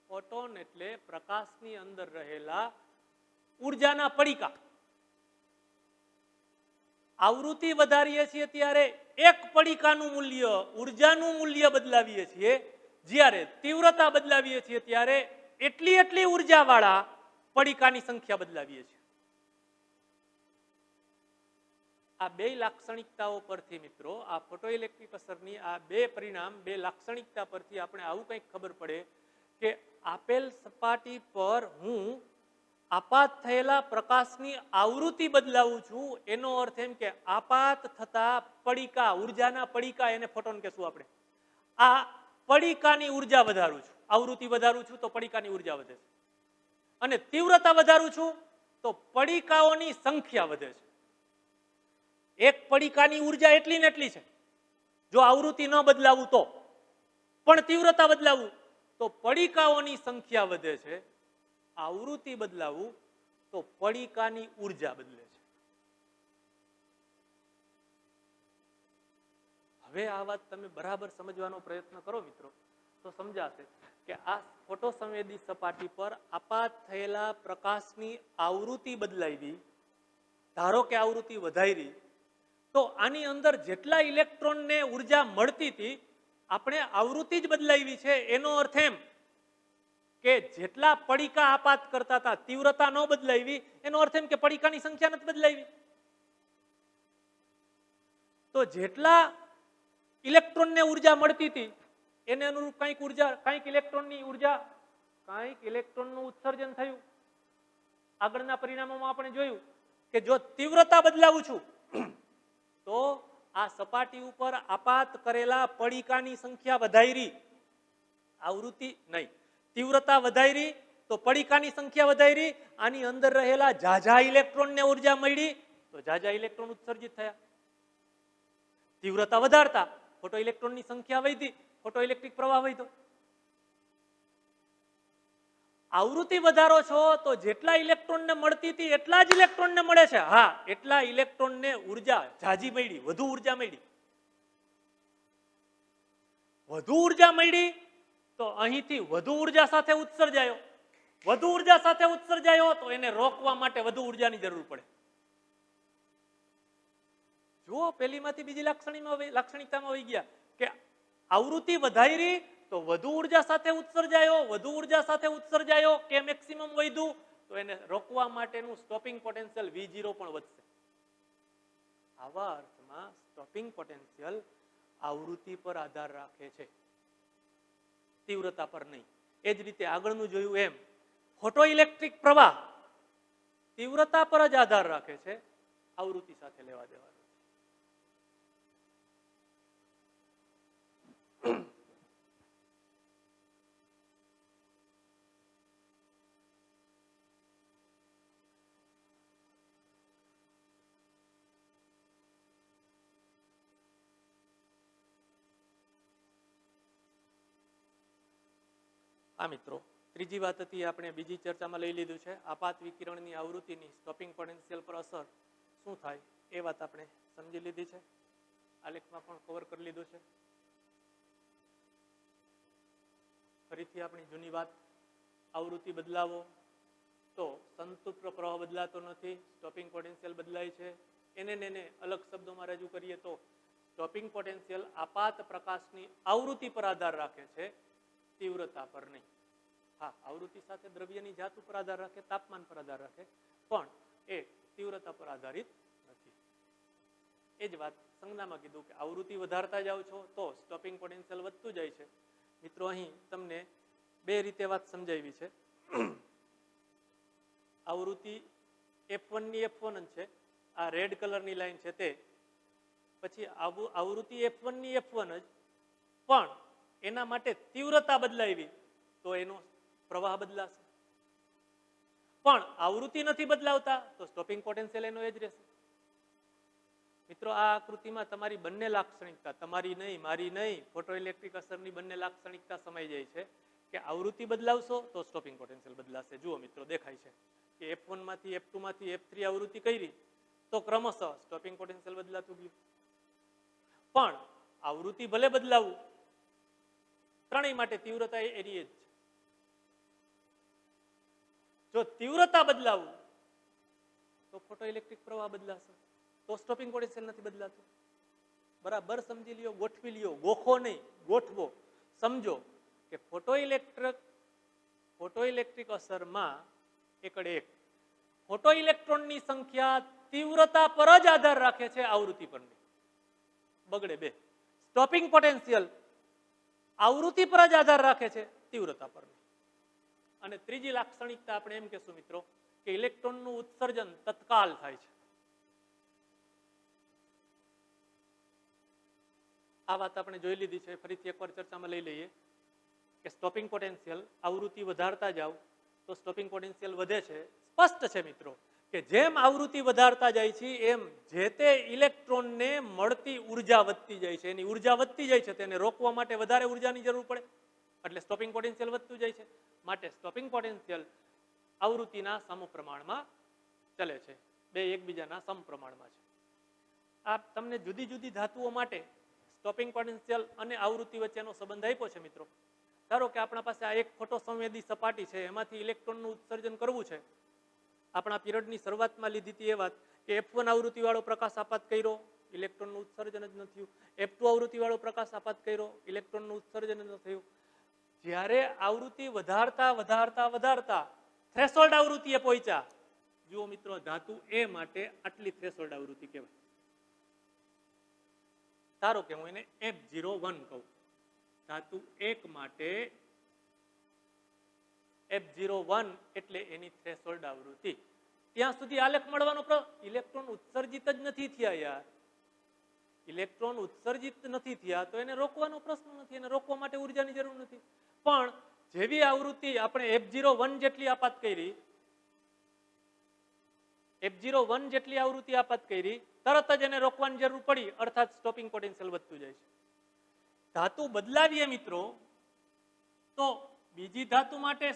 ફોટોન એટલે પ્રકાશની અંદર રહેલા ઉર્જાના પડીકા. આવૃત્તિ વધારીએ છીએ ત્યારે એક પડીકાનું મૂલ્ય, ઉર્જાનું મૂલ્ય બદલાવીએ છીએ. જ્યારે તીવ્રતા બદલાવીએ છીએ ત્યારે એટલી ઉર્જાવાળા પડીકાની સંખ્યા બદલાવીએ છીએ. આ બે લાક્ષણિકતાઓ પરથી મિત્રો, આ ફોટોઇલેક્ટ્રિક અસરની આ બે પરિણામ, બે લાક્ષણિકતા પરથી આપણે આવું કંઈક ખબર પડે કે આપેલ સપાટી પર હું આપાત થયેલા પ્રકાશની આવૃત્તિ બદલાવું છું. એનો અર્થ એમ કે આપાત થતા પડીકા, ઉર્જાના પડીકા, એને ફોટોન કહેશું આપણે. આ પડીકાની ઉર્જા વધારું છું, આવૃત્તિ વધારું છું તો પડીકાની ઉર્જા વધે છે. અને તીવ્રતા વધારું છું તો પડીકાઓની સંખ્યા વધે છે. એક પડીકાની ઉર્જા એટલી ને એટલી છે. જો આવૃત્તિ ન બદલાવું તો, પણ તીવ્રતા બદલાવું તો પડીકાઓની સંખ્યા વધે છે. આવૃત્તિ બદલાવું તો પડીકાની ઉર્જા બદલે છે. હવે આ વાત તમે બરાબર સમજવાનો પ્રયત્ન કરો મિત્રો તો સમજાશે કે આ ફોટો સંવેદી સપાટી પર આપાત થયેલા પ્રકાશની આવૃત્તિ બદલાવી, ધારો કે આવૃત્તિ વધારી, તો આની અંદર જેટલા ઇલેક્ટ્રોનને ઉર્જા મળતી હતી આપણે આવૃત્તિ જ બદલાવી છે. એનો અર્થ એમ કે જેટલા પડીકા આપાત કરતા હતા, તીવ્રતા ન બદલાવી, એનો અર્થ એમ કે પડીકાની સંખ્યા નથી બદલાવી. તો જેટલા ઇલેક્ટ્રોનને ઉર્જા મળતી હતી એને અનુરૂપ કંઈક ઉર્જા, કંઈક ઇલેક્ટ્રોનની ઉર્જા, કંઈક ઇલેક્ટ્રોનનું ઉત્સર્જન થયું. આગળના પરિણામોમાં આપણે જોયું કે જો તીવ્રતા બદલાવું છું તો આ સપાટી ઉપર આપાત કરેલા પડીકાની સંખ્યા વધારી, આવૃત્તિ નહીં. તીવ્રતા વધારી તો પડીકાની સંખ્યા વધારી, આની અંદર રહેલા ઝાઝા ઇલેક્ટ્રોનને ઉર્જા મળી તો ઝાઝા ઇલેક્ટ્રોન ઉત્સર્જિત થયા. તીવ્રતા વધારતા ફોટો ઇલેક્ટ્રોનની સંખ્યા વધી, ફોટો ઇલેક્ટ્રિક પ્રવાહ વધ્યો. આવૃત્તિ વધારો છો તો જેટલા ઇલેક્ટ્રોનને મળતી હતી એટલા જ ઇલેક્ટ્રોનને મળે છે. હા, એટલા ઇલેક્ટ્રોનને ઉર્જા ઝાઝી મળી, વધુ ઉર્જા મળી. વધુ ઉર્જા મળી તો અહીંથી વધુ ઉર્જા સાથે ઉત્સર્જાયો. વધુ ઉર્જા સાથે ઉત્સર્જાયો તો એને રોકવા માટે વધુ ઉર્જાની જરૂર પડે. જુઓ, પહેલીમાંથી બીજી લાક્ષણિકતામાં વહી ગયા કે આવૃત્તિ વધારી તો વધુ ઉર્જા સાથે ઉત્સર્જાયો, વધુ ઉર્જા સાથે ઉત્સર્જાયો કે મેક્સિમમ વધ્યું તો એને રોકવા માટેનું સ્ટોપિંગ પોટેન્શિયલ V0 પણ વધશે. આવા અર્થમાં સ્ટોપિંગ પોટેન્શિયલ આવૃત્તિ પર આધાર રાખે છે, તીવ્રતા પર નહીં. એ જ રીતે આગળનું જોયું એમ ફોટો ઇલેક્ટ્રિક પ્રવાહ તીવ્રતા પર જ આધાર રાખે છે, આવૃત્તિ સાથે લેવા દેવાનો. આ મિત્રો ત્રીજી વાત હતી, આપણે બીજી ચર્ચામાં લઈ લીધું છે, આપાત વિકિરણની આવૃત્તિની સ્ટોપિંગ પોટેન્શિયલ પર અસર શું થાય એ વાત આપણે સમજી લીધી છે, આલેખમાં પણ કવર કરી લીધું છે. ફરીથી આપણી જૂની વાત, આવૃત્તિ બદલાવો તો સંતૃપ્ત પ્રવાહ બદલાતો નથી, સ્ટોપિંગ પોટેન્શિયલ બદલાય છે. એને અલગ શબ્દોમાં રજૂ કરીએ તો સ્ટોપિંગ પોટેન્શિયલ આપાત પ્રકાશની આવૃત્તિ પર આધાર રાખે છે, તીવ્રતા પર નહીં. હા, આવૃત્તિ સાથે દ્રવ્યની જાત ઉપર આધાર રાખે, તાપમાન પર આધાર રાખે, પણ એ તીવ્રતા પર આધારિત નથી. એ જ વાત સંજ્ઞામાં કીધું કે આવૃત્તિ વધારતા જાઓ છો તો સ્ટોપિંગ પોટેન્શિયલ વધતું જાય છે. મિત્રો અહીં તમને બે રીતે વાત સમજાવી છે. આવૃત્તિ F1 ની F1 જ છે, આ રેડ કલરની લાઈન છે તે, પછી આવૃત્તિ F1 ની F1 જ, પણ એના માટે તીવ્રતા બદલાવી તો એનો પ્રવાહ બદલાશે. પણ આવૃત્તિ નથી બદલાવતા તો સ્ટોપિંગ પોટેન્શિયલ એનો એ જ રહેશે. મિત્રો આ આકૃતિમાં તમારી બંને લાક્ષણિકતા, તમારી નહીં મારી નહીં, ફોટોઇલેક્ટ્રિક અસરની બંને લાક્ષણિકતા સમાઈ જાય છે કે આવૃત્તિ બદલાવશો તો સ્ટોપિંગ પોટેન્શિયલ બદલાશે. જુઓ મિત્રો, દેખાય છે કે F1 માંથી F2 માંથી F3 આવૃત્તિ કરી તો ક્રમશઃ સ્ટોપિંગ પોટેન્શિયલ બદલાતું ગયું. પણ આવૃત્તિ ભલે બદલાવું, ત્રણેય માટે તીવ્રતા એની જ છે. જો તીવ્રતા બદલાવું તો ફોટોઇલેક્ટ્રિક પ્રવાહ બદલાશે, તો સ્ટોપિંગ પોટેન્શિયલ નથી બદલાતું. બરાબર સમજી લ્યો, ગોઠવી લ્યો, ગોખો નહીં, ગોઠવો, સમજો કે ફોટોઇલેક્ટ્રિક અસરમાં એકડે એક ફોટો ઇલેક્ટ્રોનની સંખ્યા તીવ્રતા પર જ આધાર રાખે છે, આવૃત્તિ પર નહીં. બગડે બે. સ્ટોપિંગ પોટેન્શિયલ આવૃત્તિ પર જ આધાર રાખે છે, તીવ્રતા પર નહીં. અને ત્રીજી લાક્ષણિકતા આપણે એમ કહેશું મિત્રો કે ઇલેક્ટ્રોનનું ઉત્સર્જન તત્કાલ થાય છે. આ વાત આપણે જોઈ લીધી છે, ફરીથી એકવાર ચર્ચામાં લઈ લઈએ કે સ્ટોપિંગ પોટેન્શિયલ આવૃત્તિ વધારતા જાવ તો સ્ટોપિંગ પોટેન્શિયલ વધે છે. સ્પષ્ટ છે મિત્રો કે જેમ આવૃત્તિ વધારતા જાય છે એમ જે તે ઇલેક્ટ્રોનને મળતી ઉર્જા વધતી જાય છે, એની ઉર્જા વધતી જાય છે, તેને રોકવા માટે વધારે ઉર્જાની જરૂર પડે, એટલે સ્ટોપિંગ પોટેન્શિયલ વધતું જાય છે. માટે સ્ટોપિંગ પોટેન્શિયલ આવૃત્તિના સમપ્રમાણમાં ચલે છે, બે એકબીજાના સમપ્રમાણમાં છે. આ તમને જુદી જુદી ધાતુઓ માટે સ્ટોપિંગ પોટેન્શિયલ અને આવૃત્તિ વચ્ચેનો સંબંધ આપ્યો છે મિત્રો. ધારો કે આપણા પાસે આ એક ફોટો સંવેદી સપાટી છે, એમાંથી ઇલેક્ટ્રોનનું ઉત્સર્જન કરવું છે. આપણા પિરિયડની શરૂઆતમાં લીધી હતી એ વાત કે F1 આવૃત્તિ વાળો પ્રકાશ આપાત કર્યો, ઇલેક્ટ્રોનનું ઉત્સર્જન જ ન થયું. F2 આવૃત્તિ વાળો પ્રકાશ આપાત કર્યો, ઇલેક્ટ્રોનનું ઉત્સર્જન જ ન થયું. જ્યારે આવૃત્તિ વધારતા વધારતા વધારતા થ્રેશોલ્ડ આવૃત્તિએ પહોંચ્યા, જુઓ મિત્રો, ધાતુ એ માટે આટલી થ્રેશોલ્ડ આવૃત્તિ કહેવાય. ધારો કે હું એને F01 કહું, ધાતુ 1 માટે F01 એટલે એની થ્રેશોલ્ડ આવૃત્તિ. ત્યાં સુધી આલેખ મળવાનો ઇલેક્ટ્રોન ઉત્સર્જિત જ નથી થયા યાર. ઇલેક્ટ્રોન ઉત્સર્જિત નથી થયા તો એને રોકવાનો પ્રશ્ન નથી, એને રોકવા માટે ઉર્જાની જરૂર નથી. પણ જેવી આવૃત્તિ આપણે F01 જેટલી આપાત કરી, F01 જેટલી આવૃત્તિ આપાત કરી, તરત જ એને રોકવાની જરૂર પડી, અર્થાત સ્ટોપિંગ પોટેન્શિયલ વધતું જાય છે. ધાતુ બદલાવીએ મિત્રો તો બીજી ધાતુ માટે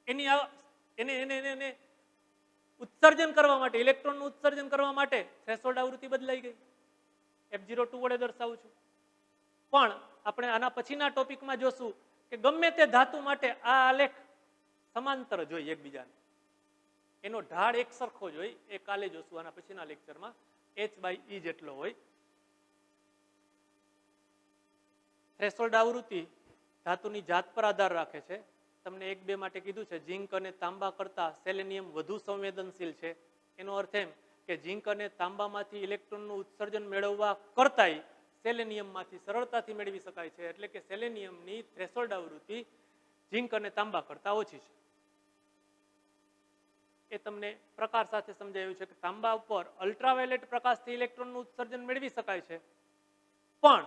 એને ઉત્સર્જન કરવા માટે, ઇલેક્ટ્રોનનું ઉત્સર્જન કરવા માટે થ્રેશોલ્ડ આવૃત્તિ બદલાઈ ગઈ. F02 વડે દર્શાવું છું. પણ આપણે આના પછીના ટોપિકમાં જોશું કે ગમે તે ધાતુ માટે આ આલેખ સમાંતર જોઈએ એકબીજાને, એનો ઢાળ એક સરખો જ હોય. એ કાલે જોશું આના પછીના લેક્ચરમાં, H/E જેટલો હોય. થ્રેશોલ્ડ આવૃત્તિ ધાતુની જાત પર આધાર રાખે છે. તમને એક બે માટે કીધું છે, ઝીંક અને તાંબા કરતા સેલેનિયમ વધુ સંવેદનશીલ છે. એનો અર્થ એમ કે ઝીંક અને તાંબામાંથી ઇલેક્ટ્રોનનું ઉત્સર્જન મેળવવા કરતાંય સેલેનિયમમાંથી સરળતાથી મેળવી શકાય છે. એટલે કે સેલેનિયમની થ્રેશોલ્ડ આવૃત્તિ ઝીંક અને તાંબા કરતા ઓછી છે. એ તમને પ્રકાર સાથે સમજાયું છે કે તાંબા ઉપર અલ્ટ્રાવાયોલેટ પ્રકાશથી ઇલેક્ટ્રોનનું ઉત્સર્જન મેળવી શકાય છે, પણ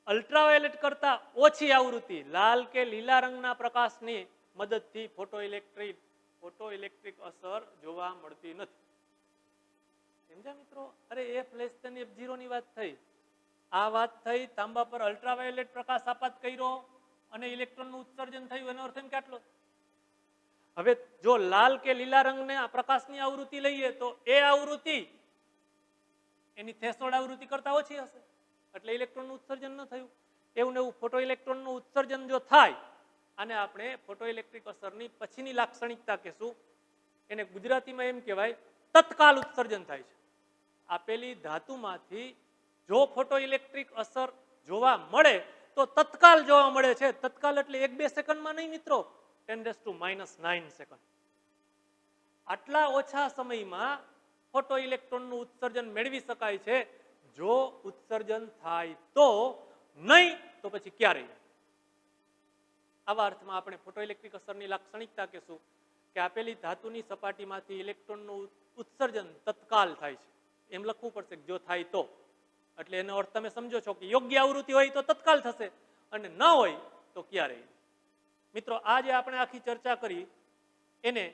અલ્ટ્રાવાયોલેટ કરતા ઓછી આવૃત્તિ લાલ કે લીલા રંગના પ્રકાશની મદદથી ફોટોઇલેક્ટ્રિક અસર જોવા મળતી નથી. સમજ્યા મિત્રો? અરે F<F0 ની વાત થઈ, આ વાત થઈ તાંબા પર અલ્ટ્રાવાયોલેટ પ્રકાશ આપાત કર્યો અને ઇલેક્ટ્રોનનું ઉત્સર્જન થયું એનો અર્થ એમ કે આટલો. હવે જો લાલ કે લીલા રંગને પ્રકાશની આવૃત્તિ લઈએ તો એ આવૃત્તિ એની થ્રેશોલ્ડ આવૃત્તિ કરતા ઓછી હશે એટલે ઇલેક્ટ્રોનનું ઉત્સર્જન ન થયું. એવું ને એવું ફોટો ઇલેક્ટ્રોનનું ઉત્સર્જન જો થાય અને આપણે ફોટો ઇલેક્ટ્રિક અસરની પછીની લાક્ષણિકતા કહેશું. એને ગુજરાતીમાં એમ કહેવાય તત્કાલ ઉત્સર્જન થાય છે. આપેલી ધાતુમાંથી જો ફોટો ઇલેક્ટ્રિક અસર જોવા મળે તો તત્કાલ જોવા મળે છે. તત્કાલ એટલે 1-2 સેકન્ડમાં નહીં મિત્રો, 10⁻⁹ સેકન્ડ. આટલા ઓછા સમયમાં ફોટો ઇલેક્ટ્રોનનું ઉત્સર્જન મેળવી શકાય છે. જો ઉત્સર્જન થાય તો, નહીં તો પછી ક્યારેય. આવા અર્થમાં આપણે ફોટો ઇલેક્ટ્રિક અસરની લાક્ષણિકતા કહેશું કે આપેલી ધાતુની સપાટીમાંથી ઇલેક્ટ્રોનનું ઉત્સર્જન તત્કાલ થાય છે. એમ લખવું પડશે જો થાય તો. એટલે એનો અર્થ તમે સમજો છો કે યોગ્ય આવૃત્તિ હોય તો તત્કાલ થશે અને ન હોય તો ક્યારેય. મિત્રો આ જે આપણે આખી ચર્ચા કરી એને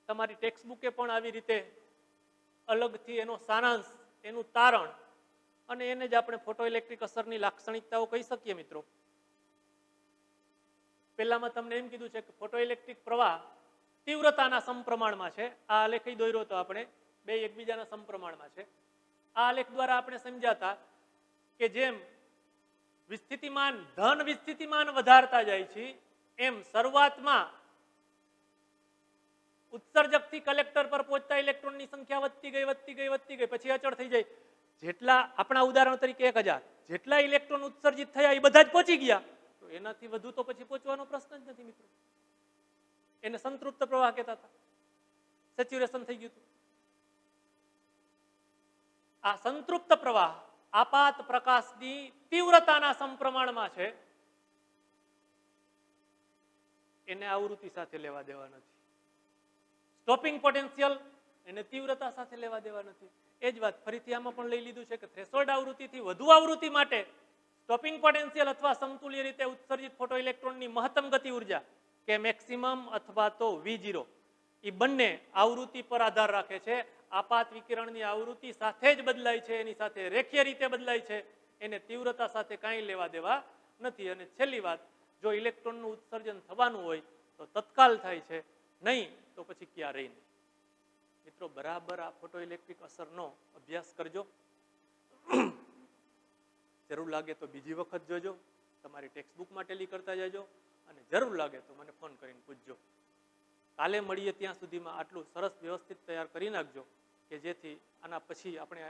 તમારી ટેક્સ્ટ બુકે પણ આવી રીતે અલગથી એનો સારાંશ, એનું તારણ અને એને જ આપણે ફોટો ઇલેક્ટ્રિક અસરની લાક્ષણિકતાઓ કહી શકીએ. મિત્રો પહેલામાં તમને એમ કીધું છે કે ફોટો ઇલેક્ટ્રિક પ્રવાહ તીવ્રતાના સમપ્રમાણમાં છે. આ આલેખ દોર્યો તો આપણે બે એકબીજાના સમપ્રમાણમાં છે. આ આલેખ દ્વારા આપણે સમજાતા કે જેમ વિસ્થિતિમાન ધન વિસ્થિતિમાન વધારતા જાય છે એમ શરૂઆતમાં ઉત્સર્જકથી કલેક્ટર પર પહોંચતા ઇલેક્ટ્રોનની સંખ્યા વધતી ગઈ પછી અચળ થઈ જાય. જેટલા આપણા ઉદાહરણ તરીકે 1000 જેટલા ઇલેક્ટ્રોન ઉત્સર્જિત થયા એ બધા જ પહોંચી ગયા તો એનાથી વધુ તો પછી પહોંચવાનો પ્રશ્ન જ નથી મિત્રો. એને સંતૃપ્ત પ્રવાહ કહેતા હતા, સેચ્યુરેશન થઈ ગયું હતું. આ સંતૃપ્ત પ્રવાહ આપાત પ્રકાશની તીવ્રતાના સમપ્રમાણમાં છે. એને આવૃત્તિ સાથે લેવા દેવા નથી. સ્ટોપિંગ પોટેન્શિયલ એને તીવ્રતા સાથે લેવા દેવા નથી. એ જ વાત ફરીથી આમાં પણ લઈ લીધું છે કે થ્રેશોલ્ડ આવૃત્તિથી વધુ આવૃત્તિ માટે સ્ટોપિંગ પોટેન્શિયલ અથવા સમતુલ્ય રીતે ઉત્સર્જિત ફોટો ઇલેક્ટ્રોનની મહત્તમ ગતિ ઉર્જા કે મેક્સિમમ અથવા તો V0 એ બંને આવૃત્તિ પર આધાર રાખે છે. આપાત વિકિરણની આવૃત્તિ સાથે જ બદલાય છે, એની સાથે રેખીય રીતે બદલાય છે. એને તીવ્રતા સાથે કાંઈ લેવા દેવા નથી. અને છેલ્લી વાત, જો ઇલેક્ટ્રોનનું ઉત્સર્જન થવાનું હોય તો તત્કાલ થાય છે, નહીં તો પછી ક્યારેય નહીં. મિત્રો બરાબર આ ફોટો ઇલેક્ટ્રિક અસરનો અભ્યાસ કરજો. જરૂર લાગે તો બીજી વખત જોજો, તમારી ટેક્સ્ટ બુકમાં ટેલી કરતા જજો અને જરૂર લાગે તો મને ફોન કરીને પૂછજો. કાલે મળીએ ત્યાં સુધીમાં આટલું સરસ વ્યવસ્થિત તૈયાર કરી નાખજો કે જેથી આના પછી આપણે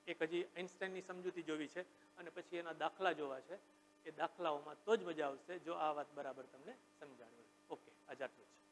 એક હજી આઇન્સ્ટાઈનની સમજૂતી જોવી છે અને પછી એના દાખલા જોવા છે. એ દાખલાઓમાં તો જ મજા આવશે જો આ વાત બરાબર તમને સમજાવી. ઓકે, આજ આટલું છે.